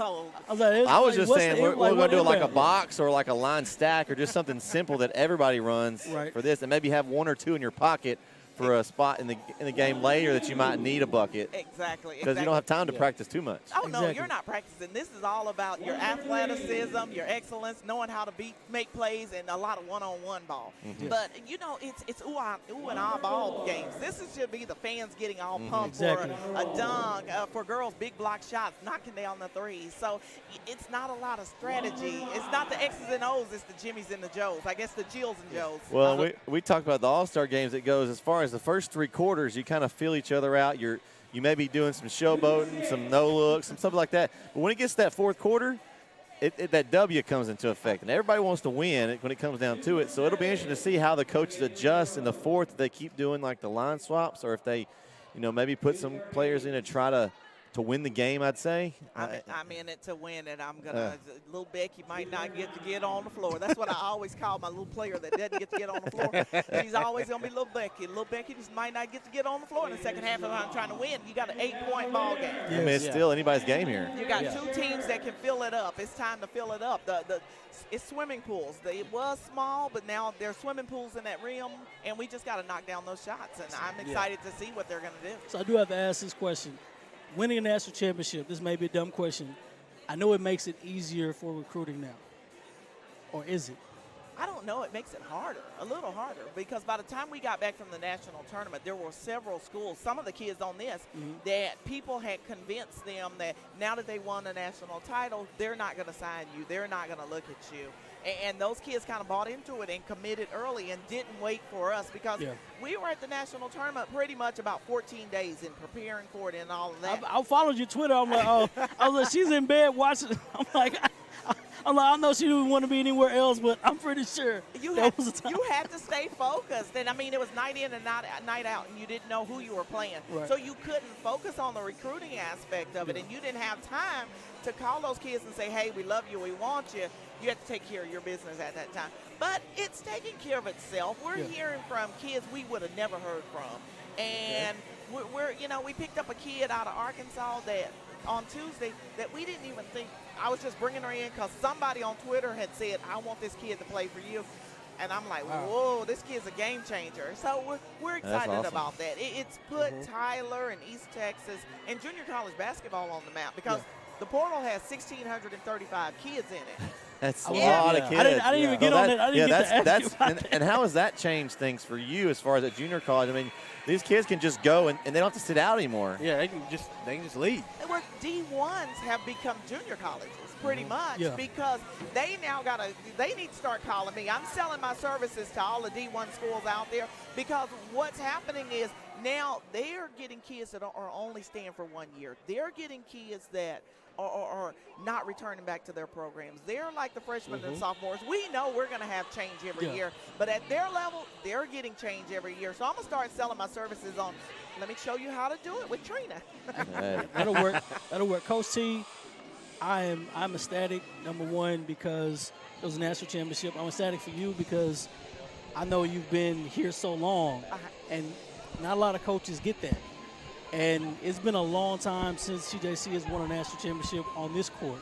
Oh. I was just saying we're going to do it like a inbound? box or like a line stack or just something simple that everybody runs for this, and maybe have 1 or 2 in your pocket for a spot in the game later that you might need a bucket. Exactly. Because you don't have time to practice too much. Oh, no, you're not practicing. This is all about your athleticism, your excellence, knowing how to make plays, and a lot of one-on-one ball. But, it's ooh and ah ball games. This should be the fans getting all pumped for a dunk, for girls, big block shots, knocking down the threes. So it's not a lot of strategy. It's not the X's and O's. It's the Jimmys and the Joes. I guess the Jills and Joes. Well, we talked about the All-Star games. It goes as far as the first 3 quarters, you kind of feel each other out. You may be doing some showboating, some no-looks, some stuff like that. But when it gets to that 4th quarter, that W comes into effect. And everybody wants to win when it comes down to it. So it'll be interesting to see how the coaches adjust in the 4th, if they keep doing like the line swaps or if they, maybe put some players in to try to to win the game, I'd say. I'm in it to win it. I'm going to little Becky might not get to get on the floor. That's what I always call my little player that doesn't get to get on the floor. She's always going to be little Becky. Little Becky just might not get to get on the floor in the second half of I'm trying to win. You got an 8-point ball game. I mean, it's still anybody's game here. You got two teams that can fill it up. It's time to fill it up. It's swimming pools. It was small, but now there's swimming pools in that rim, and we just got to knock down those shots. And I'm excited to see what they're going to do. So I do have to ask this question. Winning a national championship, this may be a dumb question. I know it makes it easier for recruiting now. Or is it? I don't know. It makes it harder, a little harder, because by the time we got back from the national tournament, there were several schools, some of the kids on this, that people had convinced them that now that they won a national title, they're not going to sign you. They're not going to look at you. And those kids kind of bought into it and committed early and didn't wait for us, because we were at the national tournament pretty much about 14 days in preparing for it and all of that. I followed your Twitter. I'm like, oh, I was like, she's in bed watching. I'm like, I know she didn't want to be anywhere else, but I'm pretty sure you had to stay focused. And, I mean, it was night in and night out, and you didn't know who you were playing. Right. So you couldn't focus on the recruiting aspect of it, and you didn't have time to call those kids and say, hey, we love you, we want you. You have to take care of your business at that time. But it's taking care of itself. We're hearing from kids we would have never heard from. And we picked up a kid out of Arkansas that on Tuesday that we didn't even think. I was just bringing her in because somebody on Twitter had said, I want this kid to play for you. And I'm like, whoa, this kid's a game changer. So we're excited about that. It's put Tyler and East Texas and junior college basketball on the map, because the portal has 1,635 kids in it. That's a lot of kids. I didn't even get on that. I didn't get to ask you about that. And how has that changed things for you as far as at junior college? I mean, these kids can just go and they don't have to sit out anymore. Yeah, they can just leave. Well, D1s have become junior colleges pretty much, because they now they need to start calling me. I'm selling my services to all the D1 schools out there, because what's happening is now they're getting kids that are only staying for 1 year. They're getting kids that are not returning back to their programs. They're like the freshmen and sophomores. We know we're going to have change every year, but at their level, they're getting change every year. So I'm going to start selling my services on, let me show you how to do it with Trina. That'll work. That'll work. Coach T, I'm ecstatic, number one, because it was a national championship. I'm ecstatic for you because I know you've been here so long, and not a lot of coaches get that. And it's been a long time since TJC has won a national championship on this court.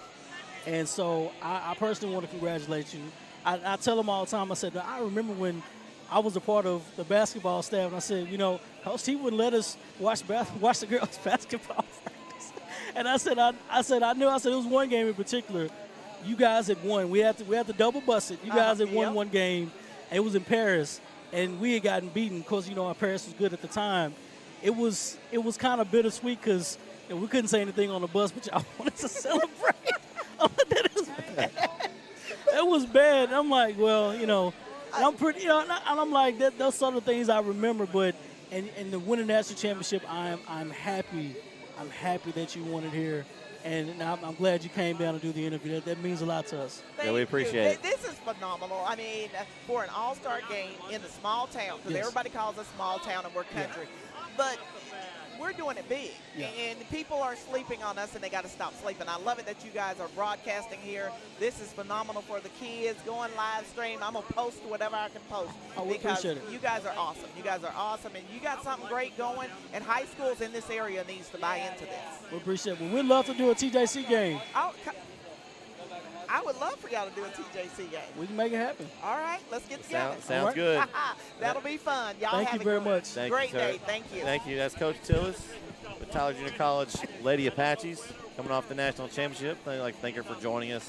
And so I personally want to congratulate you. I tell them all the time, I said, I remember when I was a part of the basketball staff, and I said, Coach T wouldn't let us watch the girls' basketball practice. And I said, it was one game in particular. You guys had won. We had to double bust it. You guys had won one game. It was in Paris, and we had gotten beaten because, Paris was good at the time. It was kind of bittersweet because we couldn't say anything on the bus, but y'all wanted to celebrate. That was bad. I'm like, well, I'm pretty, and I'm like, those sort of things I remember. But and the winning national championship, I'm happy. I'm happy that you won it here, and I'm glad you came down to do the interview. That means a lot to us. Yeah, we appreciate it. This is phenomenal. I mean, for an all-star game in a small town, because everybody calls us small town and we're country. But we're doing it big, and people are sleeping on us, and they got to stop sleeping. I love it that you guys are broadcasting here. This is phenomenal for the kids. Going live stream. I'm going to post whatever I can post, because you guys are awesome. You guys are awesome, and you got something great going, and high schools in this area needs to buy into this. We appreciate it. Well, we'd love to do a TJC game. I would love for y'all to do a TJC game. We can make it happen. All right, let's get together. Sounds good. That'll be fun. Y'all Thank you very much. Great day. Thank you. Thank you. That's Coach Tillis with Tyler Junior College Lady Apaches coming off the national championship. I'd like to thank her for joining us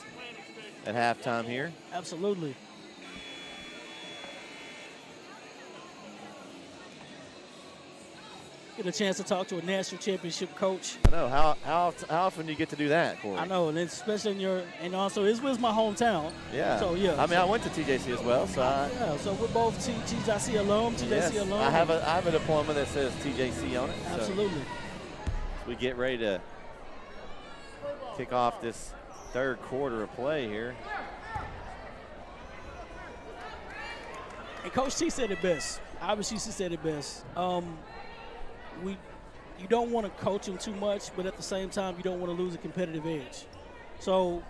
at halftime here. Absolutely. Get a chance to talk to a national championship coach. I know. How often do you get to do that, Corey? I know, and especially and also it was my hometown. Yeah. So yeah. I mean, I went to TJC as well, so so we're both TJC alum. I have a diploma that says TJC on it. Absolutely. So we get ready to kick off this third quarter of play here. And Coach T said it best. Obviously, she said it best. you don't want to coach them too much, but at the same time, you don't want to lose a competitive edge. So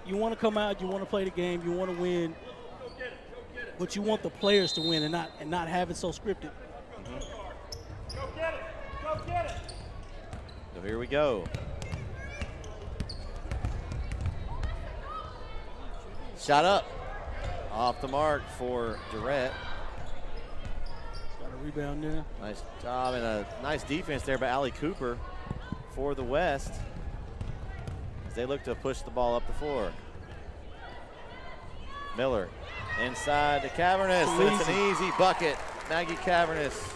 you want to come out, you want to play the game, you want to win, but you want the players to win and not have it so scripted. Go get it! Go get it! So here we go. Shot up. Off the mark for Durrett. Got a rebound there. Nice job and a nice defense there by Allie Cooper for the West as they look to push the ball up the floor. Miller inside to Cavernous. It's an easy bucket. Maggie Cavernous.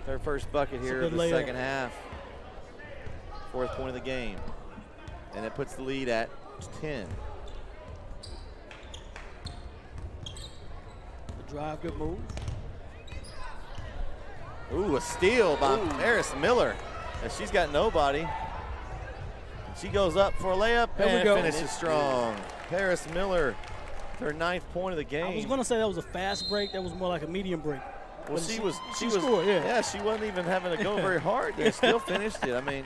Their first bucket here of the second half. 4th point of the game. And it puts the lead at 10. The drive, good move. Ooh, a steal by Paris Miller. And she's got nobody. She goes up for a layup and finishes strong. Paris Miller, her 9th point of the game. I was going to say that was a fast break. That was more like a medium break. Well, she was scored, yeah, she wasn't even having to go very hard there. Still finished it. I mean,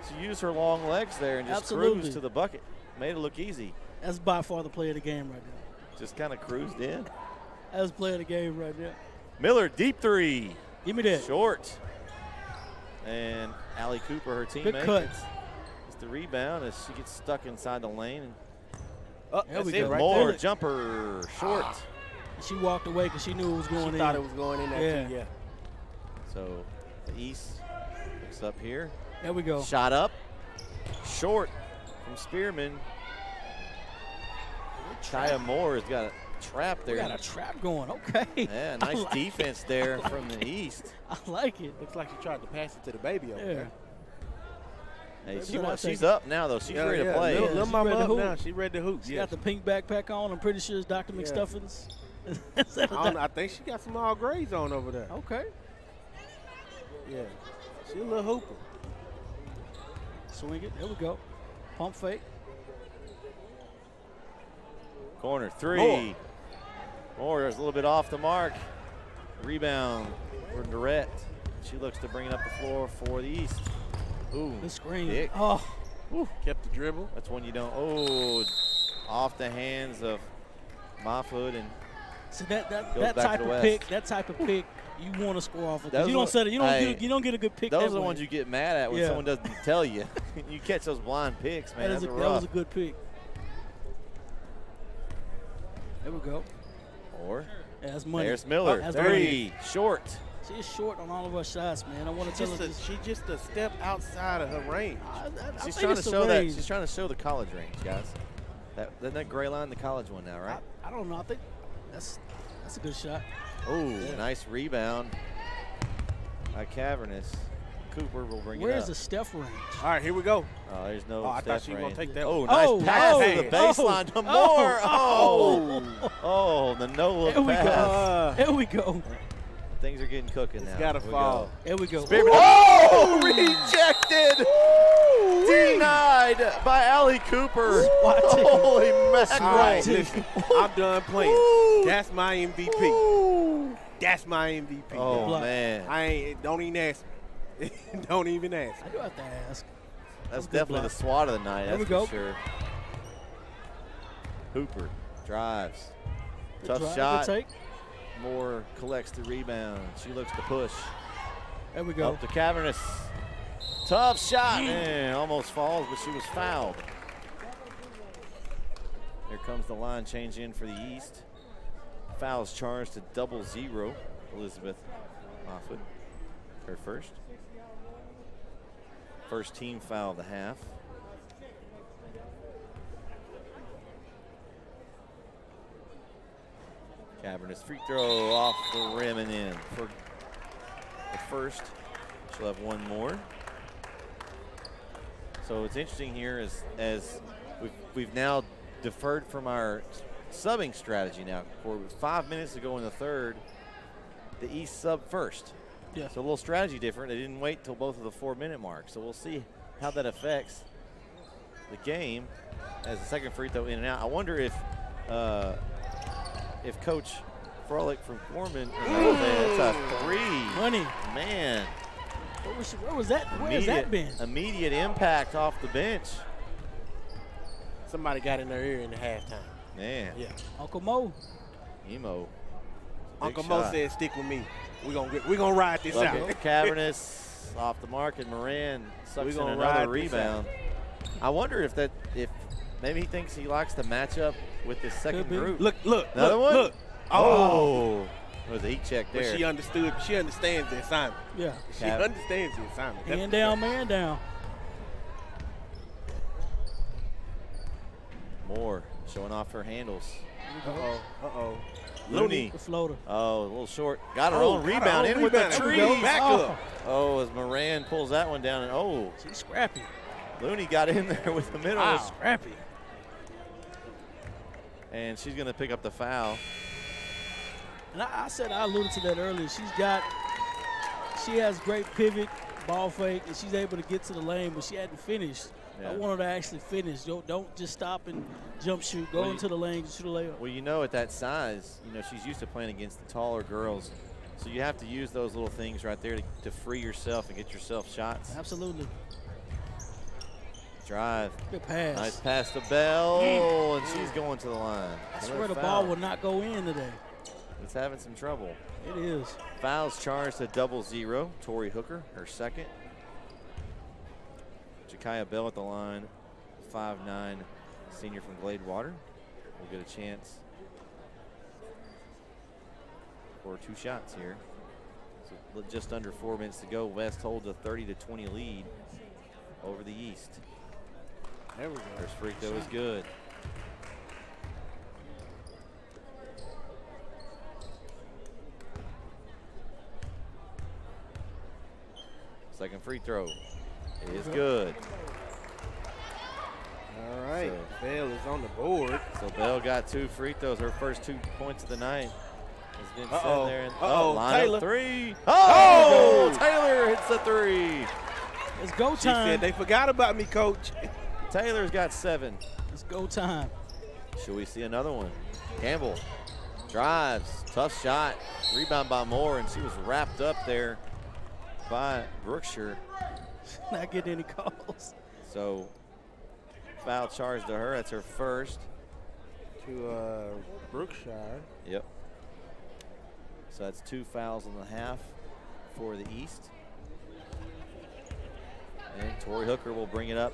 she used her long legs there and just cruised to the bucket. Made it look easy. That's by far the play of the game right now. Just kind of cruised in. That's the play of the game right now. Miller, deep three. Give me that. Short. And Allie Cooper, her teammate, good cut. Gets the rebound as she gets stuck inside the lane. There we go. More jumper, short. She walked away because she knew it was going in. She thought it was going in there too, yeah. So the East looks up here. There we go. Shot up. Short from Spearman. Kaya Moore has got a trap there. Got a trap going, okay. Yeah, nice defense there from the East. I like it. Looks like she tried to pass it to the baby over there. Hey, she's up now, though. She's ready to play. Little mama up now. She's ready to hoop. She got the pink backpack on. I'm pretty sure it's Dr. McStuffins. I think she got some all grades on over there. Okay. Yeah. She a little hooper. Swing it. There we go. Pump fake. Corner three. Moore is a little bit off the mark. Rebound for Durrett. She looks to bring it up the floor for the East. Ooh, the screen. Dick. Oh, kept the dribble. That's one you don't. Oh, off the hands of Mahfoud and. See that type of pick. That type of pick, you want to score off of. You don't set it. You don't get a good pick. Those are the ones you get mad at when someone doesn't tell you. You catch those blind picks, man. That was a good pick. There we go. Or that's money. There's Miller. That's three. Short. She's short on all of her shots, man. I want to tell her she's just a step outside of her range. She's trying to show that. She's trying to show the college range, guys. That gray line, the college one now, right? I don't know. I think that's a good shot. Oh, nice rebound by Cavernous. Cooper will bring it up. Where's the Steph range? All right, here we go. Oh, there's no I Steph thought she was range. going to take that Oh, one. nice pass to the baseline to Moore. Oh, the no-look pass. There we go. Things are getting cooking now. It's got to fall. There we go. Oh, rejected. Denied by Allie Cooper. Holy mackerel. All right, listen, I'm done playing. That's my MVP. That's my MVP. Oh, man. Don't even ask me. Don't even ask me. I do have to ask. That's definitely the swat of the night. There That's we go. for sure. Hooper drives. Good Tough shot. Take. Moore collects the rebound. She looks to push. There we go. Up to Cavernous. Tough shot. Man, almost falls, but she was fouled. Here comes the line change in for the East. Fouls charged to 0-0. Elizabeth Mahfoud, her first. First team foul of the half. Cavernous free throw off the rim and in for the first. She'll have one more. So it's interesting here as we've now deferred from our subbing strategy now. For 5 minutes to go in the third, the East sub first. Yeah. So a little strategy different. They didn't wait till both of the 4-minute mark. So we'll see how that affects the game as the second free throw in and out. I wonder if Coach frolic from Foreman. That's a 3. Money. Man. Where was that? Where has that been? Immediate impact off the bench. Somebody got in their ear in the halftime. Man. Yeah. Uncle Mo. Emo. Uncle Mo said, "Stick with me. We're gonna ride this out." Cavernous off the mark, and Moran sucks in another rebound. I wonder if maybe he thinks he likes to match up with this second group. Look, another one. Look. Oh, there was a heat check there. But she understood. She understands the assignment. Yeah. She understands the assignment. Man down, man down. Moore showing off her handles. Uh-oh. Looney. The floater. Oh, a little short. Got her own rebound in with the tree. Back up. Oh, as Moran pulls that one down. And she's scrappy. Looney got in there with the middle. Wow. Scrappy. And she's going to pick up the foul. And I alluded to that earlier. She has great pivot, ball fake, and she's able to get to the lane, but she hadn't finished. Yeah. I want her to actually finish. Don't just stop and jump shoot. Go into the lane, shoot a layup. Well, at that size, she's used to playing against the taller girls. So you have to use those little things right there to free yourself and get yourself shots. Absolutely. Drive. Good pass. Nice pass to Bell, and she's going to the line. I swear the ball will not go in today. It's having some trouble. It is. Fouls charged to 0. Tori Hooker, her second. Jakaya Bell at the line, 5'9", senior from Gladewater. Will get a chance for 2 shots here. So just under 4 minutes to go. West holds a 30-20 lead over the East. There we go. First free throw is good. Second free throw is good. All right, Bell is on the board. So Bell got 2 free throws. Her first 2 points of the night has been sitting there. Line Taylor. Up 3. Oh, Taylor hits the 3. It's go time. She said, "They forgot about me, coach." Taylor's got 7. It's go time. Should we see another one? Campbell drives, tough shot, rebound by Moore, and she was wrapped up there by Brookshire. Not getting any calls. So foul charge to her. That's her first. To Brookshire. Yep. So that's 2 fouls in the half for the East. And Tori Hooker will bring it up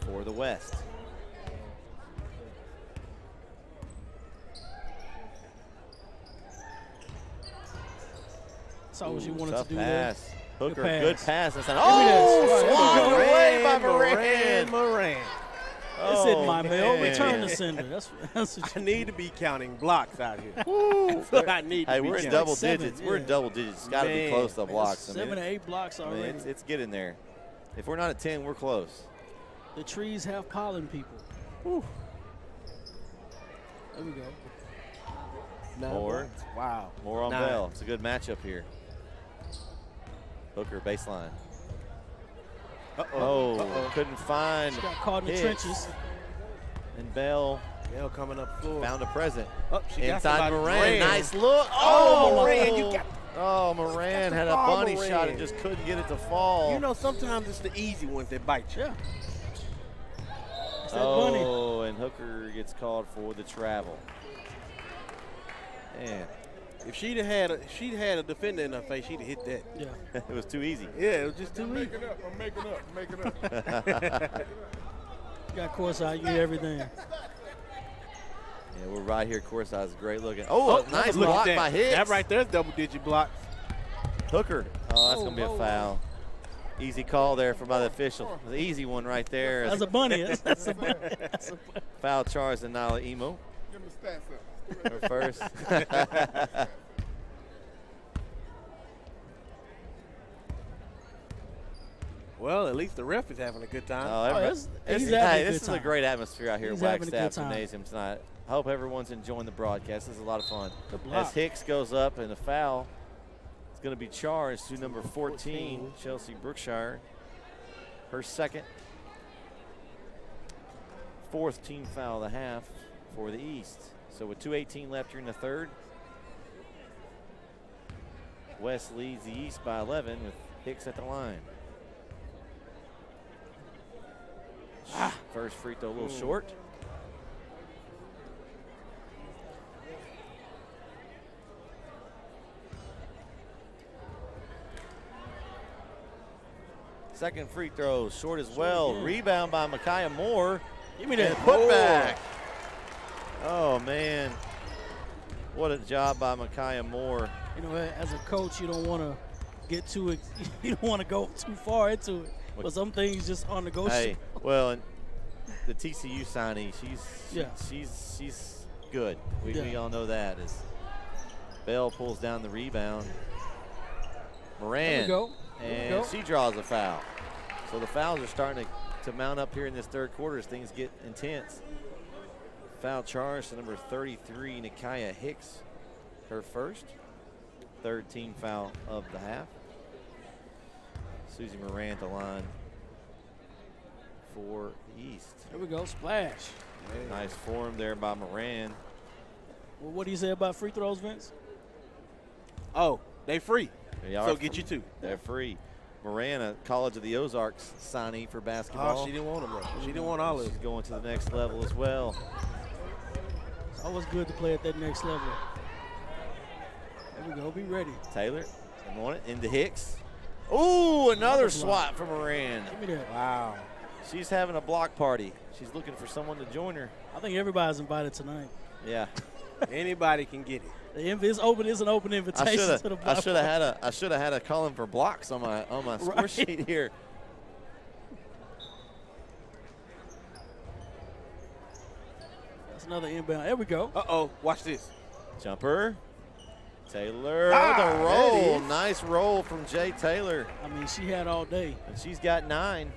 for the West. That's all she wanted Tough to do pass. there. Hooker, Good good pass. pass. Swatted away by Moran. It's in my mail. Return the sender. That's what I need to be counting blocks out here. I need to Hey, be we're in counting. double 7, digits. yeah. We're in double digits. It's got to be close to blocks. 7 to 8 blocks I mean, already. it's getting there. If we're not at 10, we're close. The trees have pollen people. Whew. There we go. More. Wow. More on Bell. It's a good matchup here. Hooker baseline. Couldn't find. She got caught in the trenches. And Bell coming up floor. found a present. She got Inside somebody. Moran. Nice look. Moran, you got. Oh, Moran had a bunny shot and just couldn't get it to fall. Sometimes it's the easy ones that bite you. Yeah. It's that bunny. Oh, and Hooker gets called for the travel. Man. If she'd had a defender in her face, she'd have hit that. Yeah. It was too easy. Yeah, it was just too easy. I'm making up. Got course eye, you everything. Yeah, we're right here. Course eyes great looking. Oh, nice look block at that. by Hicks. That right there's double-digit blocks. Hooker. Oh, that's going to be a foul. Easy call there from by the official. The easy one right there. That's a bunny. That's a bunny. Foul charge to Nala Emo. Give him the stats up. Her first. Well, at least the ref is having a good time. This is a great atmosphere out here at Wagstaff Gymnasium tonight. I hope everyone's enjoying the broadcast. This is a lot of fun. As Hicks goes up and a foul, it's going to be charged to number 14, Chelsea Brookshire. Her second. 4th team foul of the half for the East. So with 2:18 left here in the third, West leads the East by 11 with Hicks at the line. First free throw a little short. Second free throw short as well. Rebound by Micaiah Moore. Give me that. Putback. Oh, man. What a job by Micaiah Moore. You know, as a coach, you don't want to get too, you don't want to go too far into it. But some things just aren't negotiable. Hey, well, and the TCU signee, she's good. We all know that. As Bell pulls down the rebound. Moran. There we go. And she draws a foul. So the fouls are starting to mount up here in this third quarter as things get intense. Foul charge to number 33, Nikiah Hicks, her first. Third team foul of the half. Susie Moran at the line for the East. There we go, splash. Nice form there by Moran. Well, what do you say about free throws, Vince? Oh, they free. They are So get you two. They're free. Moran, a College of the Ozarks signee for basketball. Oh, she didn't want them. She didn't want all of She's them. going to the next level as well. It's always good to play at that next level. There we go, be ready. Taylor, on it, into Hicks. Ooh, another swat from Moran. Give me that. Wow. She's having a block party. She's looking for someone to join her. I think everybody's invited tonight. Yeah. Anybody can get it. It's open. It's an open invitation to the block. I should have had a column for blocks on my score sheet here. That's another inbound. There we go. Uh-oh, watch this. Jumper. Taylor with a roll. Nice roll from Jay Taylor. I mean, she had all day. And she's got 9.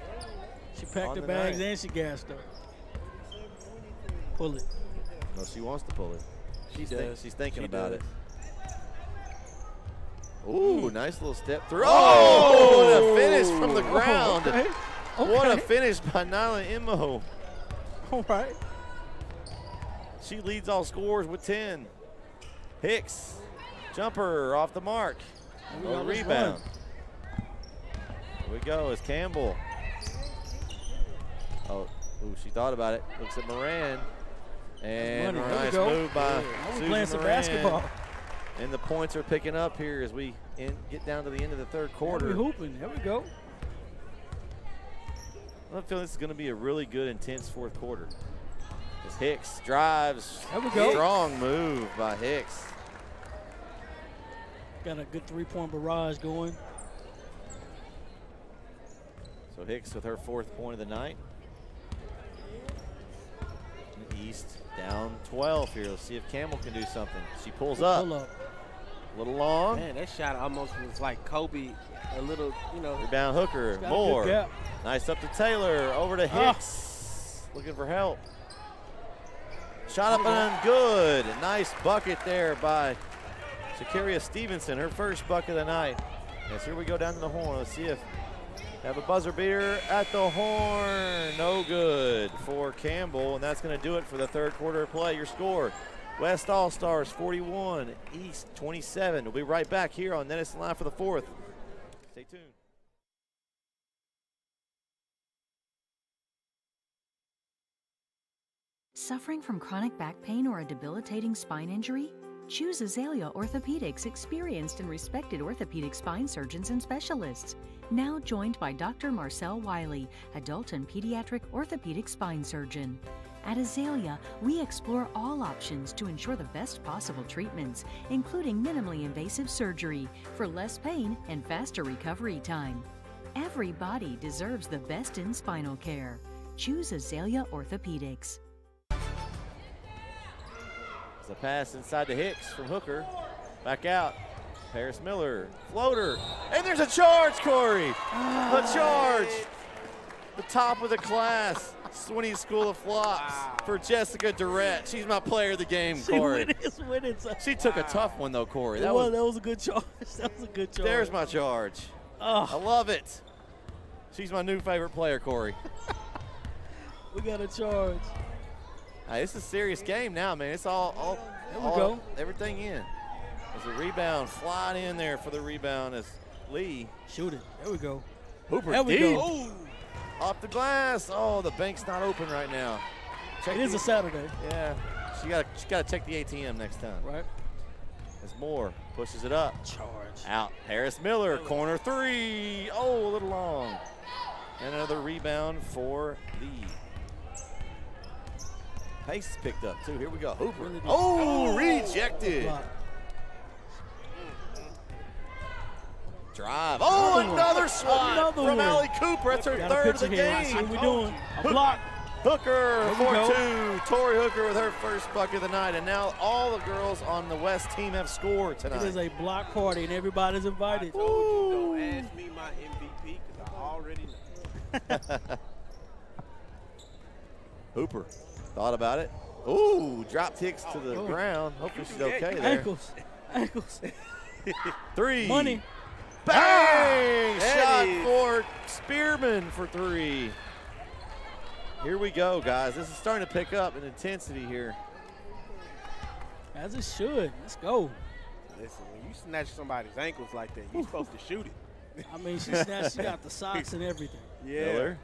She packed On her the bags night. and she gassed up. Pull it. No, she wants to pull it. She does. She's thinking She about does. it. Ooh, nice little step through. Oh, what a finish from the ground. Okay. What a finish by Nyla Immo. All right. She leads all scorers with 10. Hicks, jumper off the mark. No rebound. Here we go, it's Campbell. Oh, ooh, she thought about it. Looks at Moran. And a nice move by Susan playing some Moran. basketball. And the points are picking up here as we get down to the end of the third quarter. We're hooping. There we go. I feel this is going to be a really good, intense fourth quarter. As Hicks drives. There we go. Strong move by Hicks. Got a good three-point barrage going. So Hicks with her 4th point of the night. East down 12 here. Let's see if Campbell can do something. She pulls up. Pull up. A little long. Man, that shot almost was like Kobe, a little, Rebound Hooker. Got a Moore. good gap. Nice up to Taylor. Over to Hicks. Looking for help. Shot up and good. Nice bucket there by Shakaria Stevenson. Her first bucket of the night. Yes, here we go down to the horn. Let's see if have a buzzer beater at the horn. No good for Campbell, and that's going to do it for the third quarter of play. Your score, West All-Stars 41, East 27. We'll be right back here on NETSN Live for the fourth. Stay tuned. Suffering from chronic back pain or a debilitating spine injury? Choose Azalea Orthopedics, experienced and respected orthopedic spine surgeons and specialists. Now joined by Dr. Marcel Wiley, adult and pediatric orthopedic spine surgeon. At Azalea, we explore all options to ensure the best possible treatments, including minimally invasive surgery for less pain and faster recovery time. Every body deserves the best in spinal care. Choose Azalea Orthopedics. It's a pass inside to Hicks from Hooker. Back out. Paris Miller, floater. And there's a charge, Corey. A charge. The top of the class. Swinney School of Flops for Jessica Durrett. She's my player of the game, Corey. She took a tough one, though, Corey. That was a good charge. That was a good charge. There's my charge. I love it. She's my new favorite player, Corey. We got a charge. Hey, it's a serious game now, man. It's all there we go. Everything in. There's a rebound, flying in there for the rebound as Lee. Shoot it. There we go. Hooper There we deep. go. Off the glass. Oh, the bank's not open right now. It is a Saturday. Yeah. She got to check the ATM next time. Right. As Moore pushes it up. Charge. Out. Harris Miller, corner three. Oh, a little long. And another rebound for Lee. Pace is picked up, too. Here we go. Hooper. Oh, rejected. Drive. Oh, another swat from Allie Cooper. That's her third of the game. What we doing? A block. Hooker, 4-2. Tori Hooker with her first bucket of the night. And now all the girls on the West team have scored tonight. It is a block party, and everybody's invited. Don't ask me my MVP because I already know. Hooper thought about it. Ooh, drop kicks to the ground. Hopefully she's okay there. Ankles. Three. Money. Bang! Shot for Spearman for three. Here we go, guys. This is starting to pick up in intensity here. As it should. Let's go. Listen, when you snatch somebody's ankles like that, you're supposed to shoot it. I mean, she got the socks and everything. Yeah. Miller.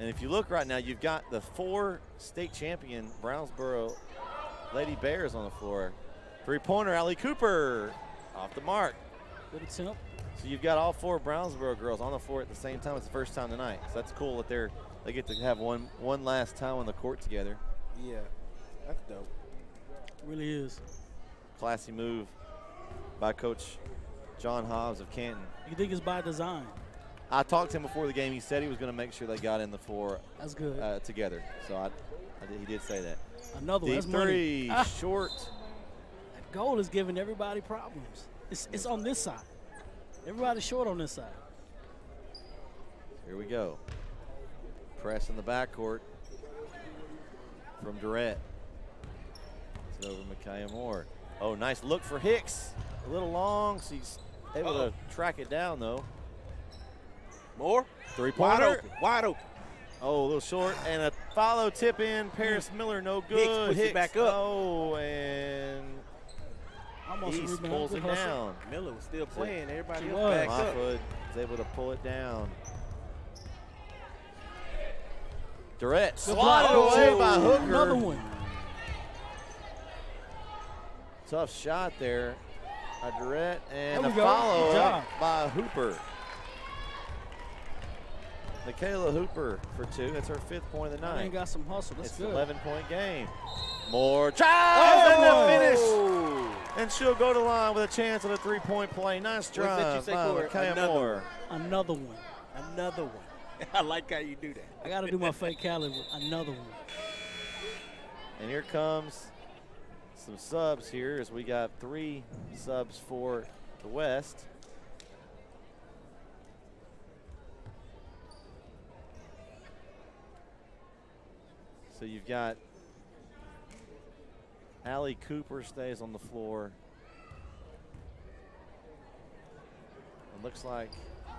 And if you look right now, you've got the 4 state champion Brownsboro Lady Bears on the floor. Three-pointer, Allie Cooper off the mark. Good attempt. So you've got all 4 Brownsboro girls on the floor at the same time. It's the first time tonight. So that's cool that they get to have one last time on the court together. Yeah, that's dope. It really is. Classy move by Coach John Hobbs of Canton. You think it's by design? I talked to him before the game. He said he was going to make sure they got in the floor. That's good. Together. So he did say that. Another one. Deep three, short. That goal is giving everybody problems. It's on this side. Everybody's short on this side. Here we go. Press in the backcourt from Durrett. It's over Micaiah Moore. Oh, nice look for Hicks. A little long, so he's able to track it down, though. Moore. Three-pointer. Wide open. Oh, a little short. And a follow tip in. Paris Miller, no good. Hicks puts it back up. Oh, and East pulls it down. Miller was still playing. Everybody else backed up. Mofford is able to pull it down. Durrett swatted away by Hooker. Another one. Tough shot there by Durrett, and There a we go. follow Good up job. by Hooper. Michaela Hooper for 2. That's her 5th point of the night. Ain't got some hustle. That's It's good. an 11-point game. Moore tries and the finish. And she'll go to the line with a chance at a 3-point play. Nice drive by Micaiah Moore. Another one. Another one. I like how you do that. I got to do my fake caliber. Another one. And here comes some subs here as we got 3 subs for the West. So you've got Allie Cooper stays on the floor. It looks like.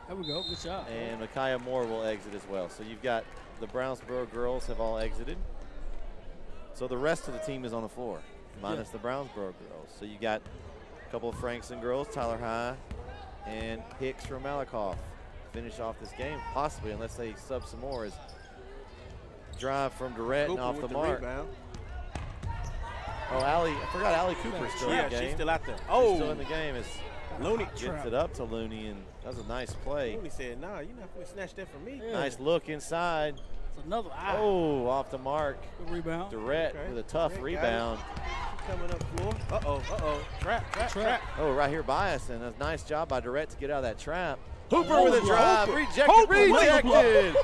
There we go. Good job. And Micaiah Moore will exit as well. So you've got the Brownsboro girls have all exited. So the rest of the team is on the floor, minus the Brownsboro girls. So you got a couple of Frankson girls, Tyler High and Hicks from Malakoff. Finish off this game, possibly, unless they sub some more. As drive from Durrett and off the mark. Rebound. Oh, I forgot Allie Cooper's still in the game. She's still out there. She's still in the game as Looney gets it up to Looney, and that was a nice play. Looney said, nah, you're not going to snatch that from me. Yeah. Nice look inside. It's another. Oh, off the mark. Good rebound. Durrett with a tough rebound. Coming up floor. Uh-oh. Trap. Oh, right here by us, and a nice job by Durrett to get out of that trap. Hooper with a drive. Rejected.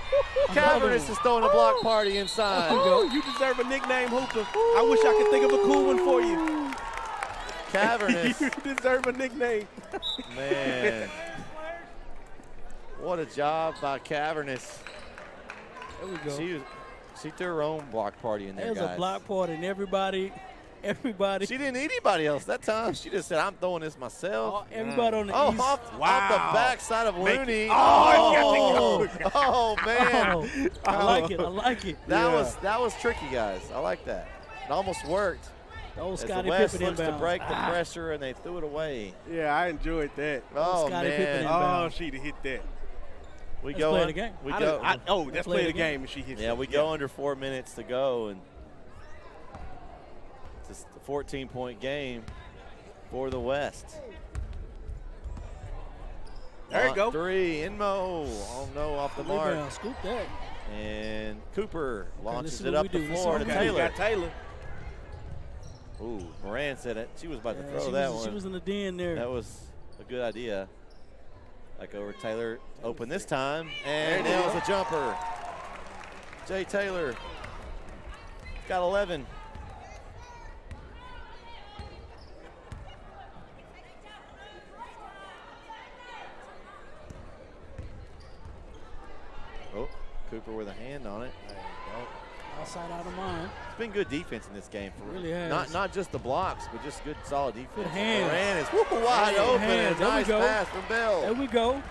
Cavernous is throwing a block party inside. You deserve a nickname, Hooper. I wish I could think of a cool one for you. Cavernous. You deserve a nickname. Man. What a job by Cavernous. There we go. She threw her own block party in there, There's guys. a block party, and everybody. She didn't need anybody else that time. She just said, I'm throwing this myself. Everybody on the east. Off the backside of Looney. Oh, man. I like it. That was tricky, guys. I like that. It almost worked. Old As Scottie the West Pippen looks to inbounds. break the pressure, and they threw it away. Yeah, I enjoyed that. Oh, Scottie Pippen man. inbounds. Oh, she'd have hit that. We Let's go play on. the game. We I go. done- I- oh, let's play the game. game and she hits Yeah, that. we go under 4 minutes to go, and it's a 14-point game for the West. There you go. 3, Inmo. Oh, no, off the mark. Rebound. Scoop that. And Cooper launches see it what up we the do. floor to Okay, We Taylor. got Taylor. Ooh, Moran said it. She was about to throw she that was, one. She was in the den there. That was a good idea. Back over Taylor, open this time, There and it nails is. a jumper. Jay Taylor got 11. Oh, Cooper with a hand on it. Outside out of mind. It's been good defense in this game. For Really has. Not just the blocks, but just good solid defense. Good hands. Moran is wide Good open. hands. And There we nice go. pass from Bell. There we go.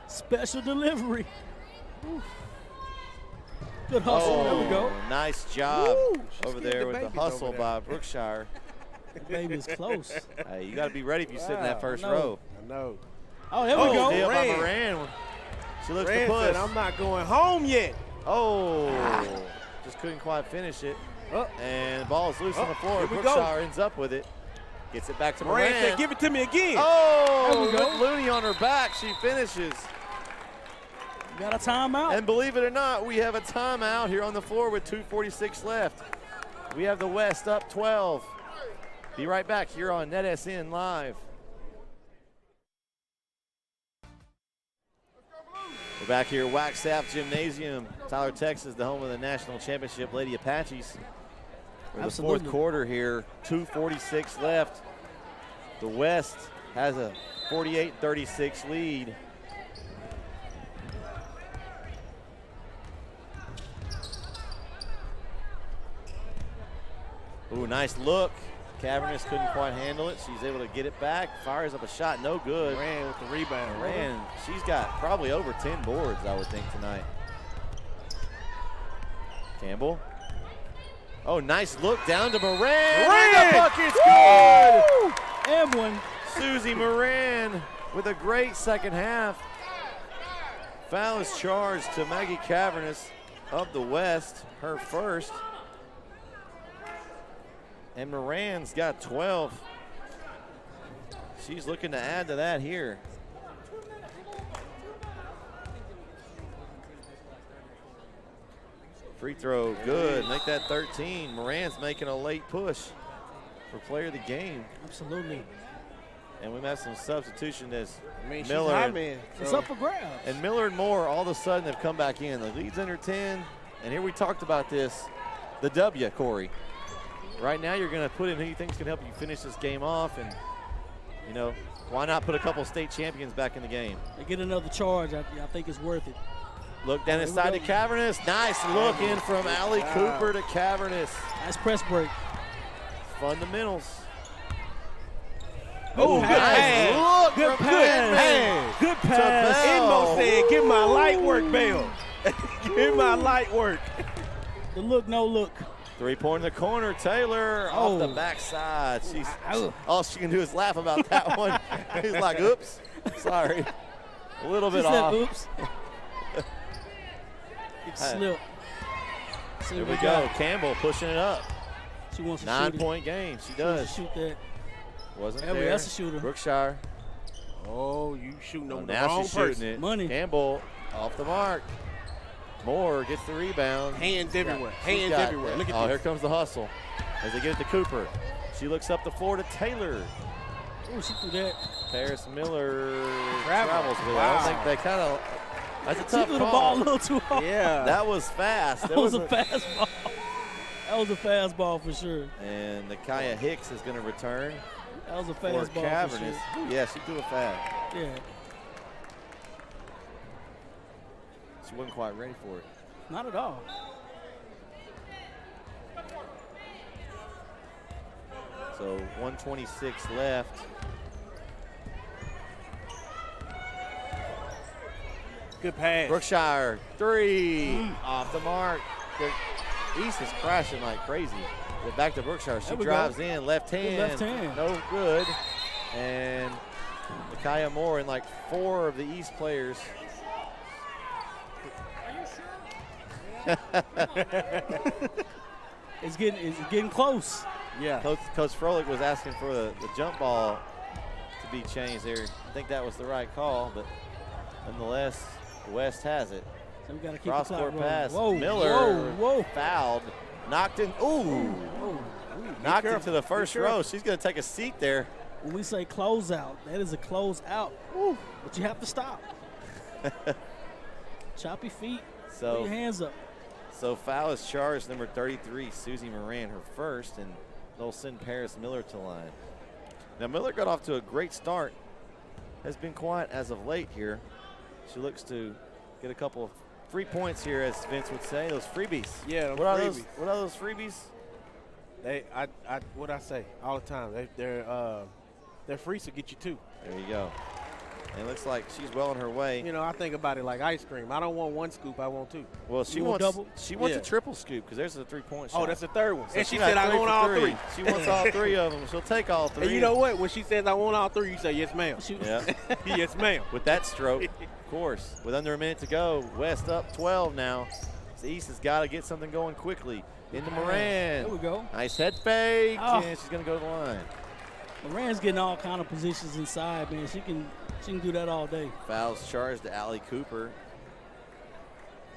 Special delivery. Oof. Good hustle. There we go. Nice job Woo, she's over getting there the with the babies hustle over by there. Brookshire. The baby is close. Hey, you got to be ready if you sit in that Wow, first no. row. I know. Oh, there we go. Steal by Moran. Moran. She looks Rand to push. said, I'm not going home yet. Oh, just couldn't quite finish it. Oh. And the ball is loose on the floor. here we go. Brookshire ends up with it. Gets it back to Moran Moran. said, give it to me again. Oh, There we go. with Looney on her back, she finishes. Got a timeout. And believe it or not, we have a timeout here on the floor with 2:46 left. We have the West up 12. Be right back here on NETSN Live. We're back here at Wagstaff Gymnasium, Tyler, Texas, the home of the national championship Lady Apaches. For the Absolutely. fourth quarter here, 2:46 left. The West has a 48-36 lead. Ooh, nice look. Cavernous couldn't quite handle it. She's able to get it back. Fires up a shot, no good. Moran with the rebound. Moran, she's got probably over 10 boards, I would think, tonight. Campbell. Oh, nice look down to Moran. And the bucket's good. And one. Susie Moran with a great second half. Foul is charged to Maggie Cavernous of the West, her first. And Moran's got 12. She's looking to add to that here. Free throw, good. Make that 13. Moran's making a late push for player of the game. Absolutely. And we have some substitution as I mean, she's Miller high and- man. It's so- up for grabs. And Miller and Moore all of a sudden have come back in. The lead's under 10. And here we talked about this, the W, Corey. Right now you're going to put in who you think is going to help you finish this game off. And, you know, why not put a couple state champions back in the game? They get another charge. I think it's worth it. Look down Here we inside to go. Cavernous. Nice look in from Allie Cooper to Cavernous. Nice press break. Fundamentals. Oh, good pass. Look Good from pass. Penman Good to pass. Bell. Inmo said, give my light work, Bell. Give my light work. The look, no look. 3-point in the corner. Taylor off the backside. She's all she can do is laugh about that one. He's like, oops, sorry. A little She bit said, off. oops. It slipped. See Here what we go. Campbell pushing it up. She wants to 9-point game. She does. Shoot that. Wasn't There we- there. that's a shooter. Brookshire. Oh, you shooting Oh, over the now wrong she's shooting person. it. Money. Campbell off the mark. Moore gets the rebound. Hands everywhere. She's Hands got- everywhere. Look at oh, this. here comes the hustle as they get it to Cooper. She looks up the floor to Taylor. Oh, she threw that. Paris Miller Travel. travels with it. I Wow. don't think they kind of. That's a She tough threw the call. ball a little too hard. Yeah. That was fast. That was a fastball. That was a fastball for sure. And Nakaya Hicks is going to return That was a for fastball for Cavernous. sure. Yeah, she threw a foul. Yeah. She wasn't quite ready for it. Not at all. So 126 left. Good pass. Brookshire, 3 off the mark. Good. East is crashing like crazy. Back to Brookshire. She There we drives go. in, left hand. Left hand. No good. And Micaiah Moore and like 4 of the East players. It's getting close. Yeah. Coach Froelich was asking for the jump ball to be changed there. I think that was the right call, but nonetheless, West has it. So we got to keep Cross the clock court rolling. pass. Whoa, Miller whoa. fouled, knocked in. Ooh, knocked into the first row. She's going to take a seat there. When we say close out, that is a close out. Ooh, but you have to stop. Choppy feet. Put your hands up. So foul is charged, number 33, Susie Moran, her first, and they'll send Paris Miller to line. Now Miller got off to a great start. Has been quiet as of late here. She looks to get a couple of 3 points here, as Vince would say. Those freebies. Yeah, What are those freebies? What I say all the time. They're free to get you 2. There you go. And it looks like she's well on her way. You know, I think about it like ice cream. I don't want 1 scoop. I want 2. Well, she wants double. She wants a triple scoop because there's a 3-point shot. Oh, that's the third one. So and she said I want all 3. She wants all 3 of them. She'll take all 3. And you know what? When she says I want all 3, you say yes, ma'am. Yeah. Yes, ma'am. With that stroke, of course. With under a minute to go, West up 12 now. The East has got to get something going quickly. Into Moran. There we go. Nice head fake, Oh. and she's going to go to the line. Moran's getting all kind of positions inside, man. She can do that all day. Fouls charged to Allie Cooper.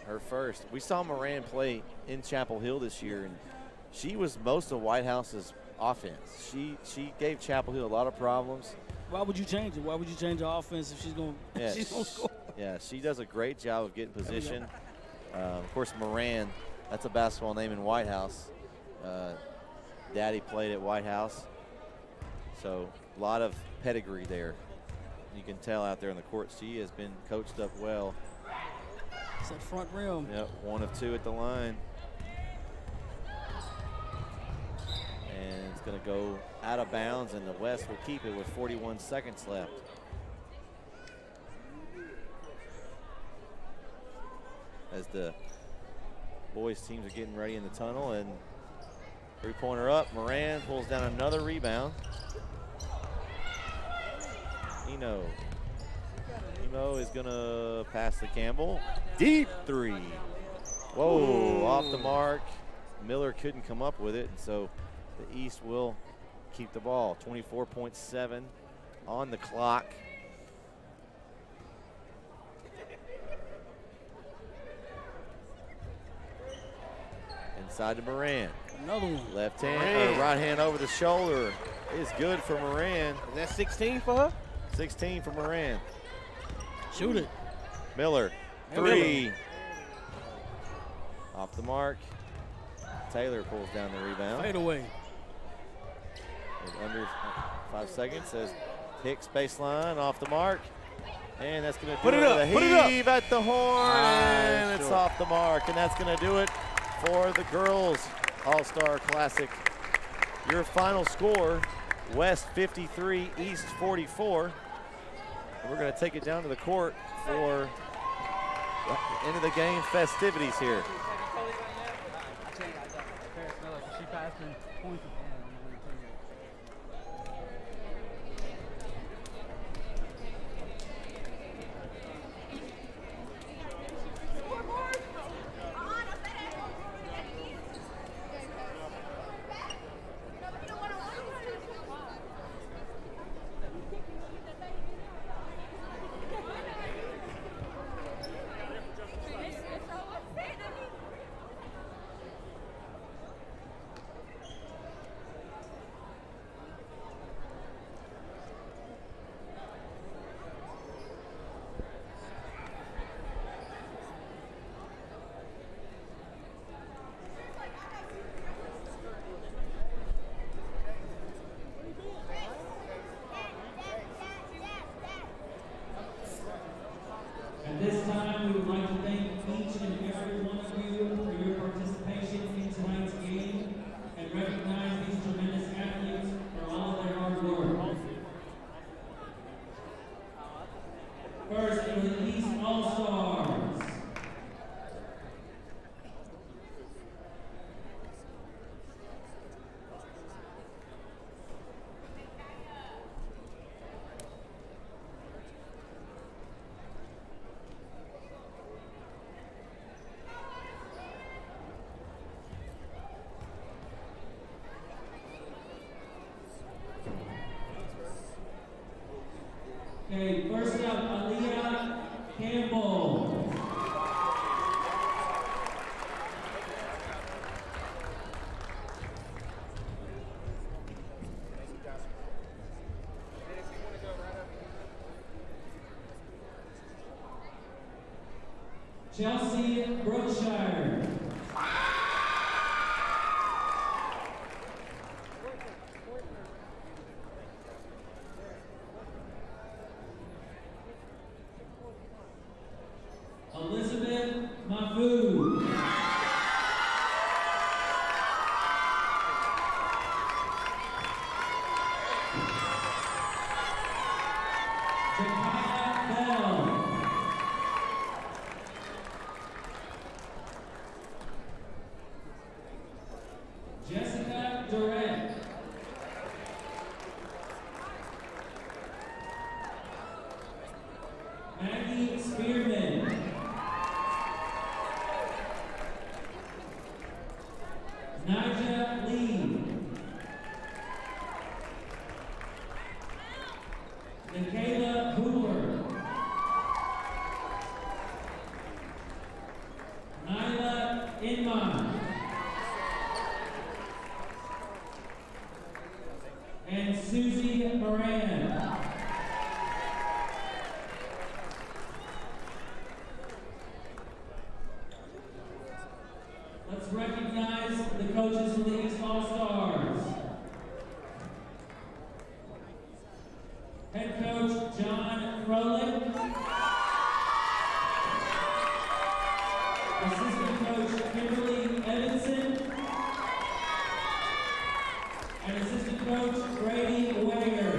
Her first. We saw Moran play in Chapel Hill this year, and she was most of White House's offense. She gave Chapel Hill a lot of problems. Why would you change it? Why would you change the offense if she's going to score? Yeah, she does a great job of getting position. Of course, Moran, that's a basketball name in White House. Daddy played at White House. So a lot of pedigree there. You can tell out there on the court she has been coached up well. It's that front rim. Yep, 1 of 2 at the line. And it's going to go out of bounds, and the West will keep it with 41 seconds left. As the boys teams are getting ready in the tunnel, and 3-pointer up. Moran pulls down another rebound. Emo is going to pass to Campbell. Deep 3. Whoa, ooh. Off the mark. Miller couldn't come up with it, and so the East will keep the ball. 24.7 on the clock. Inside to Moran. Another one. Left hand, right hand over the shoulder is good for Moran. Is that 16 for her? 16 for Moran. Shoot it. Miller, 3. Off the mark. Taylor pulls down the rebound. Fade away. With under 5 seconds, says Hicks baseline, off the mark. And that's going to do it with a heave at the horn. And it's off the mark. And that's going to do it for the girls All-Star Classic. Your final score, West 53, East 44. And we're going to take it down to the court for the end of the game festivities here. She passed me points at the end. At this time, we would like to thank each and every one of you for your participation in tonight's game and recognize these tremendous athletes for all of their hard work. First, for the East All-Stars. First up, Aaliyah Campbell. Chelsea Brookshire. Elizabeth Mafu. Jakaya Bell. Jessica Durant. Maggie Spearman. Nigel Lee. Michaela Hoover. Nyla Inman. And Susie Moran. Let's recognize the coaches from the East All-Stars. Head coach John Froelich. Assistant coach Kimberly Evanson. And assistant coach Brady Wager.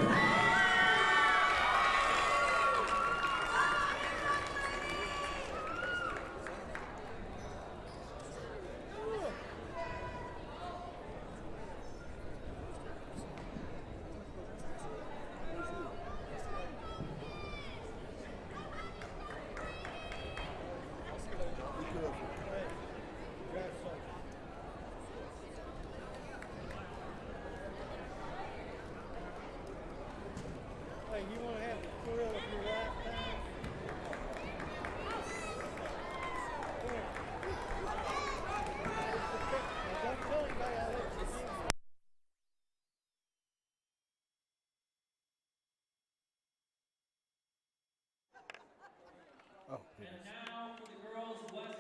And now for the girls' West.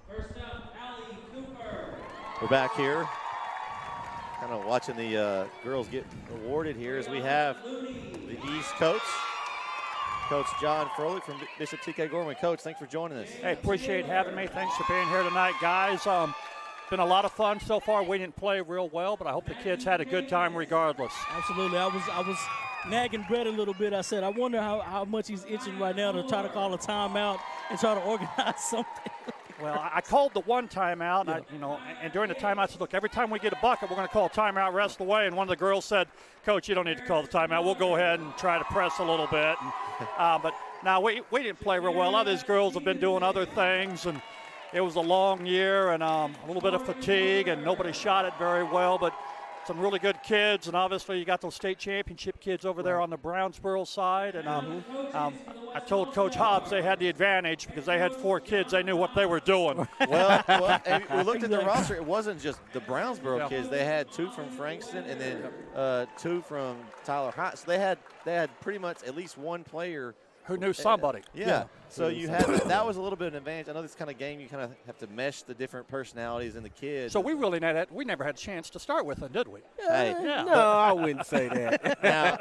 First up, Allie Cooper. We're back here, kind of watching the girls get awarded here as we have the East coach, Coach John Froelich from Bishop T.K. Gorman. Coach, thanks for joining us. Hey, appreciate having me. Thanks for being here tonight, guys. Been a lot of fun so far. We didn't play real well, but I hope the kids had a good time regardless. Absolutely. I was nagging Brett a little bit. I said, I wonder how much he's itching right now to try to call a timeout and try to organize something. Well, I called the one timeout, and, and during the timeout I said, look, every time we get a bucket, we're going to call a timeout rest of the way. And one of the girls said, Coach, you don't need to call the timeout. We'll go ahead and try to press a little bit. And, but now we didn't play real well. A lot of these girls have been doing other things, and it was a long year and a little bit of fatigue, and nobody shot it very well. But some really good kids, and obviously you got those state championship kids over there on the Brownsboro side. And I told Coach Hobbs they had the advantage because they had 4 kids. They knew what they were doing. well and we looked at the roster. It wasn't just the Brownsboro kids. They had 2 from Frankston and then 2 from Tyler High. So they had pretty much at least one player who knew somebody. Yeah. So you had that was a little bit of an advantage. I know this kind of game you kind of have to mesh the different personalities and the kids. So we never had a chance to start with them, did we? Hey, no, I wouldn't say that. Now,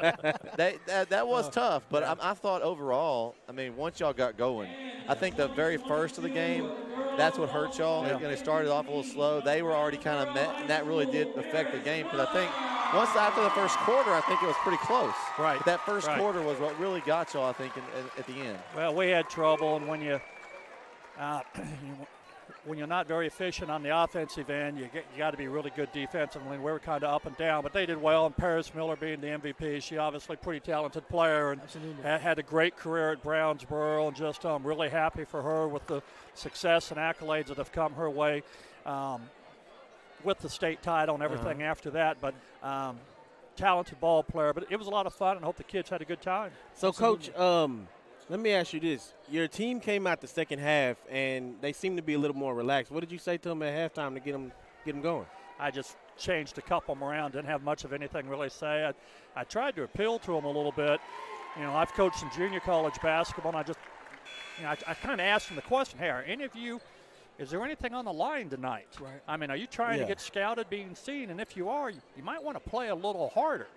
that was tough, but I thought overall, I mean, once y'all got going, I think the very first of the game, that's what hurt y'all. Yeah. They started off a little slow. They were already kind of met, and that really did affect the game because I think once after the first quarter, I think it was pretty close. Right. But that first quarter was what really got y'all, I think, at the end. Well, we had trouble, and when you're not very efficient on the offensive end, you got to be really good defensively. We were kind of up and down, but they did well. And Paris Miller being the MVP, she obviously a pretty talented player and had a great career at Brownsboro, and just really happy for her with the success and accolades that have come her way. With the state title and everything after that, but talented ball player. But it was a lot of fun, and I hope the kids had a good time. So, Coach, let me ask you this. Your team came out the second half, and they seemed to be a little more relaxed. What did you say to them at halftime to get them going? I just changed a couple of them around, didn't have much of anything really to say. I tried to appeal to them a little bit. You know, I've coached some junior college basketball, and I just, you know, I kind of asked them the question, hey, are any of you, is there anything on the line tonight? Right. I mean, are you trying to get scouted, being seen? And if you are, you might want to play a little harder.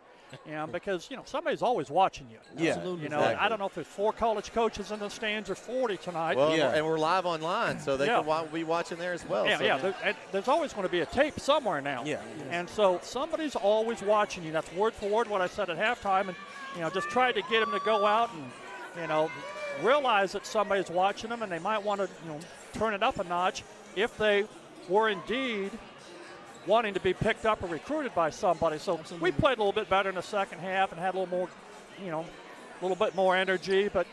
You know, because, you know, somebody's always watching you. Yeah, absolutely. You know, exactly. I don't know if there's 4 college coaches in the stands or 40 tonight. Well, and we're live online, so they can be watching there as well. There's always going to be a tape somewhere now. Yeah. And so somebody's always watching you. That's word for word what I said at halftime. And, you know, just tried to get them to go out and, you know, realize that somebody's watching them, and they might want to, you know, turn it up a notch if they were indeed wanting to be picked up or recruited by somebody. So we played a little bit better in the second half and had a little more, you know, a little bit more energy, but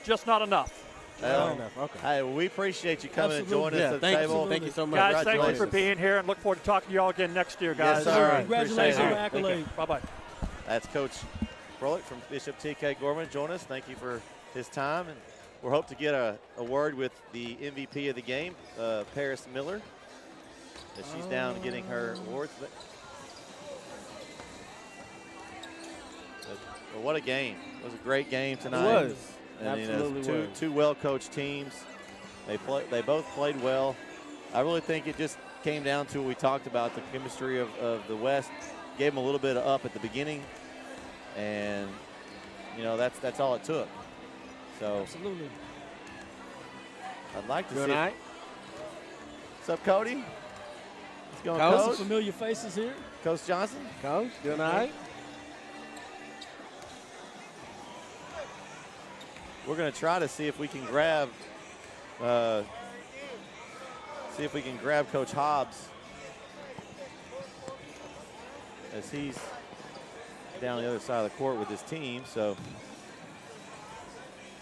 just not enough. Not enough. Okay. Hey, well, we appreciate you coming and joining us at the table. Thank you so much. Guys, thank you for being here, and look forward to talking to you all again next year, guys. Yes, sir. Congratulations on the accolade. Bye-bye. That's Coach Froelich from Bishop T.K. Gorman joining us. Thank you for his time, and we'll hope to get a word with the MVP of the game, Paris Miller. She's down getting her awards. But what a game. It was a great game tonight. It was. And, Absolutely you know, two well-coached teams. They both played well. I really think it just came down to what we talked about, the chemistry of the West. Gave them a little bit of up at the beginning. And, you know, that's all it took. So Absolutely. I'd like to Good see night. What's up, Cody? What's going Coach? Coach? Some familiar faces here. Coach Johnson? Coach, good night. We're going to try to see if we can grab Coach Hobbs as he's down the other side of the court with his team. So,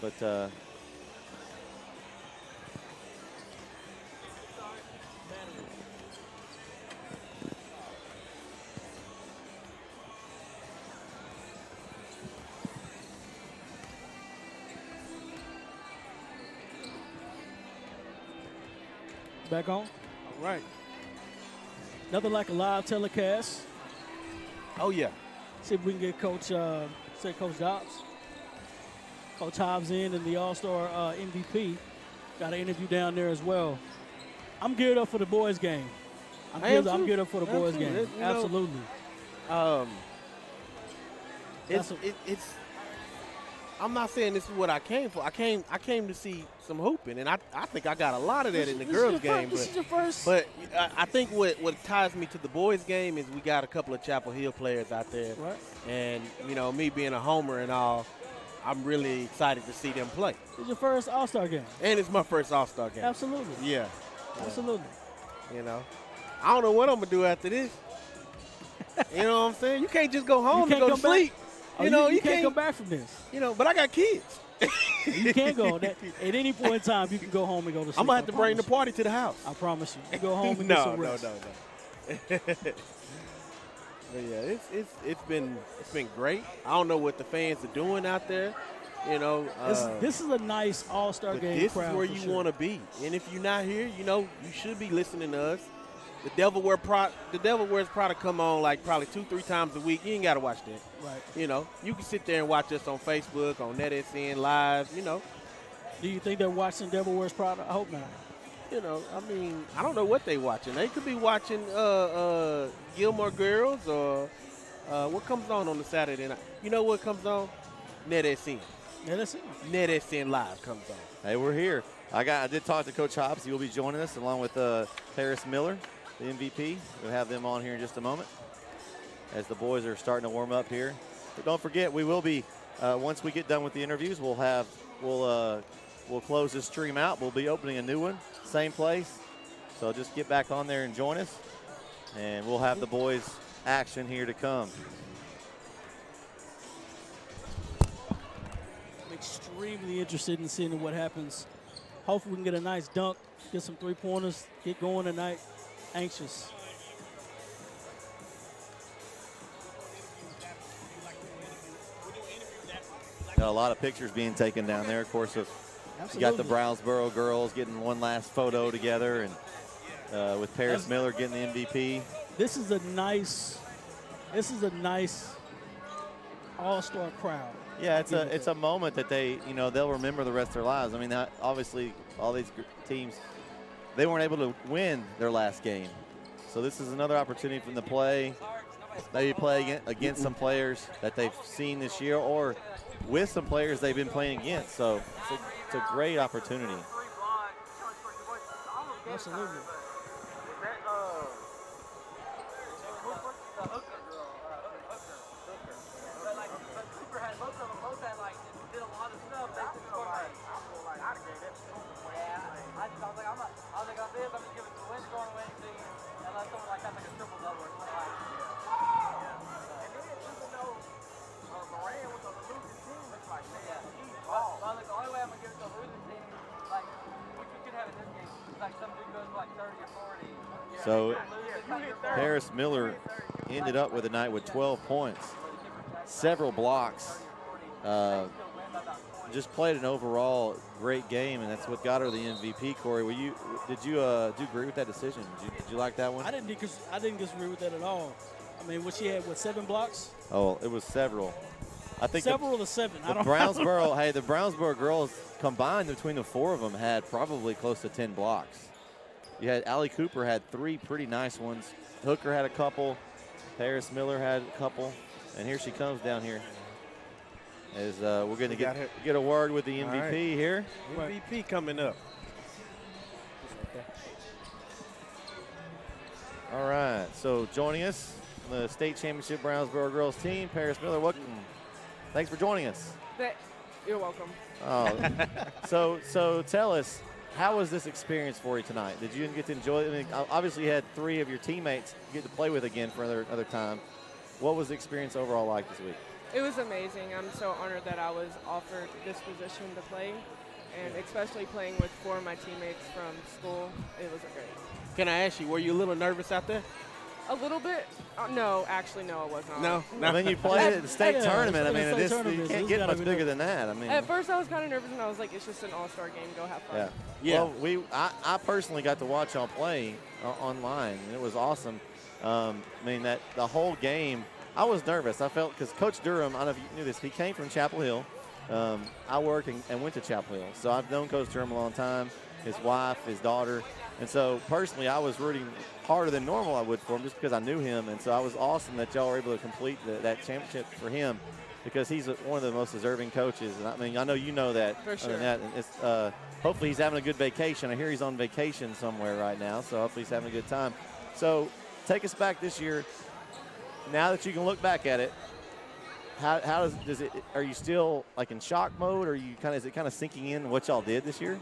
but Back on. All right. Nothing like a live telecast. Oh, yeah. See if we can get Coach Dobbs. Coach Hobbs in and the All-Star MVP. Got an interview down there as well. I'm geared up for the boys' game. I'm geared up for the boys' game. Absolutely. It's. I'm not saying this is what I came for. I came to see some hooping, and I think I got a lot of that in the girls' game. This is your first. But I think what ties me to the boys' game is we got a couple of Chapel Hill players out there. Right. And, you know, me being a homer and all, I'm really excited to see them play. It's your first All-Star game. And it's my first All-Star game. Absolutely. Yeah. Absolutely. You know, I don't know what I'm going to do after this. You know what I'm saying? You can't just go home and go to sleep. You know, you can't come back from this. You know, but I got kids. You can't go. At any point in time, you can go home and go to sleep. I'm going to have to bring the party to the house. I promise you. You go home and get some rest. No. But yeah, it's been great. I don't know what the fans are doing out there. You know, this is a nice All-Star game. This crowd is where you want to be, and if you're not here, you know you should be listening to us. The Devil Wears Prada come on like probably 2-3 times a week. You ain't got to watch that. Right. You know, you can sit there and watch us on Facebook, on NETSN Live. You know. Do you think they're watching Devil Wears Prada? I hope not. You know, I mean, I don't know what they watching. They could be watching Gilmore Girls or what comes on the Saturday night. You know what comes on? NETSN. NETSN Live comes on. Hey, we're here. I did talk to Coach Hobbs. He will be joining us along with Paris Miller, the MVP. We'll have them on here in just a moment as the boys are starting to warm up here. But don't forget, we will be once we get done with the interviews, we'll close this stream out. We'll be opening a new one, same place. So just get back on there and join us, and we'll have the boys' action here to come. I'm extremely interested in seeing what happens. Hopefully we can get a nice dunk, get some three-pointers, get going tonight. Anxious. a lot of pictures being taken down there. Of course, you got the Brownsboro girls getting one last photo together, and with Paris Miller getting the MVP. This is a nice all-star crowd. Yeah, it's a moment that they'll remember the rest of their lives. I mean, obviously, all these teams, they weren't able to win their last game. So this is another opportunity for them to play, maybe play against some players that they've seen this year or with some players they've been playing against. So it's a great opportunity. Absolutely. So Paris Miller ended up with a night with 12 points, several blocks, just played an overall great game, and that's what got her the MVP. Corey, did you agree with that decision? Did you like that one? I didn't disagree with that at all. I mean, what she had, 7 blocks? Oh, it was several. I think several to 7. The Brownsboro, the Brownsboro girls combined between the 4 of them had probably close to 10 blocks. You had Allie Cooper had 3 pretty nice ones. Hooker had a couple. Paris Miller had a couple. And here she comes down here. As we're going to get a word with the MVP here. MVP coming up. All right. So joining us, the state championship Brownsboro girls team, Paris Miller. Welcome. Thanks for joining us. You're welcome. Oh, so tell us, how was this experience for you tonight? Did you get to enjoy it? I mean, obviously you had 3 of your teammates you get to play with again for another time. What was the experience overall like this week? It was amazing. I'm so honored that I was offered this position to play, and especially playing with 4 of my teammates from school. It was great. Can I ask you, were you a little nervous out there? A little bit? No, actually, no, I was not. No. I mean, you played at the state tournament. I mean, you can't get much bigger than that. I mean, at first I was kind of nervous, and I was like, it's just an all-star game. Go have fun. Yeah. Well, I personally got to watch y'all play online, and it was awesome. I mean, the whole game, I was nervous. I felt, because Coach Durham, I don't know if you knew this, he came from Chapel Hill. I worked and went to Chapel Hill. So I've known Coach Durham a long time, his wife, his daughter. And so, personally, I was rooting harder than normal I would for him just because I knew him. And so I was awesome that y'all were able to complete that championship for him because he's one of the most deserving coaches. And I mean, I know you know that. For sure. And it's, hopefully he's having a good vacation. I hear he's on vacation somewhere right now, so hopefully he's having a good time. So take us back this year. Now that you can look back at it, how does it? Are you still like in shock mode, or is it kind of sinking in what y'all did this year?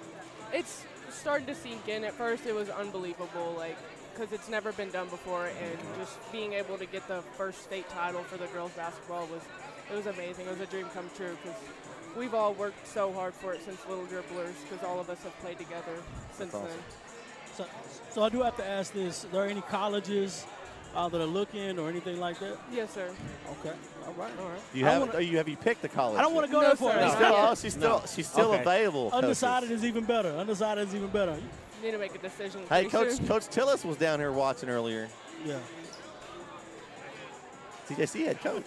It's started to sink in. At first, it was unbelievable, because it's never been done before, and just being able to get the first state title for the girls basketball was amazing. It was a dream come true because we've all worked so hard for it since Little Dribblers, because all of us have played together since then. So I do have to ask this: are there any colleges that are looking or anything like that? Yes, sir. Okay. All right. Have you picked the college? I don't want to go there for it. She's still available. Undecided is even better. Undecided is even better. You need to make a decision. Hey, Coach Tillis was down here watching earlier. Yeah. TJC head coach.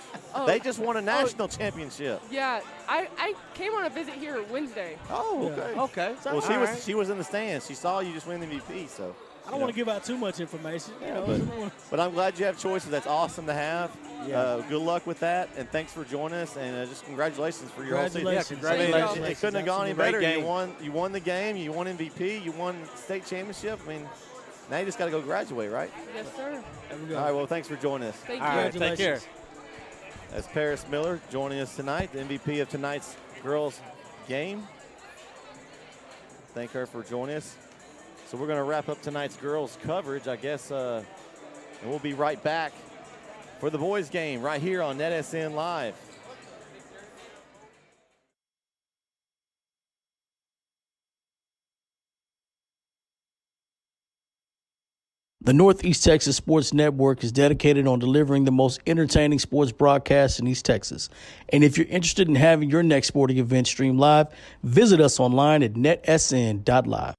They just won a national championship. Yeah, I came on a visit here Wednesday. Oh, okay. Yeah. Okay. Well, she was in the stands. She saw you just win the MVP, so. I don't want to give out too much information. But I'm glad you have choices. That's awesome to have. Yeah. Good luck with that, and thanks for joining us, and just congratulations for your whole season. Yeah, congratulations. I mean, it couldn't have gone any better. Great You won the game. You won MVP. You won state championship. I mean, now you just got to go graduate, right? Yes, sir. All right. Well, thanks for joining us. Thank All you. right, take care. That's Paris Miller joining us tonight, the MVP of tonight's girls game. Thank her for joining us. So we're going to wrap up tonight's girls coverage, I guess, and we'll be right back for the boys game right here on NETSN Live. The Northeast Texas Sports Network is dedicated on delivering the most entertaining sports broadcasts in East Texas. And if you're interested in having your next sporting event streamed live, visit us online at netsn.live.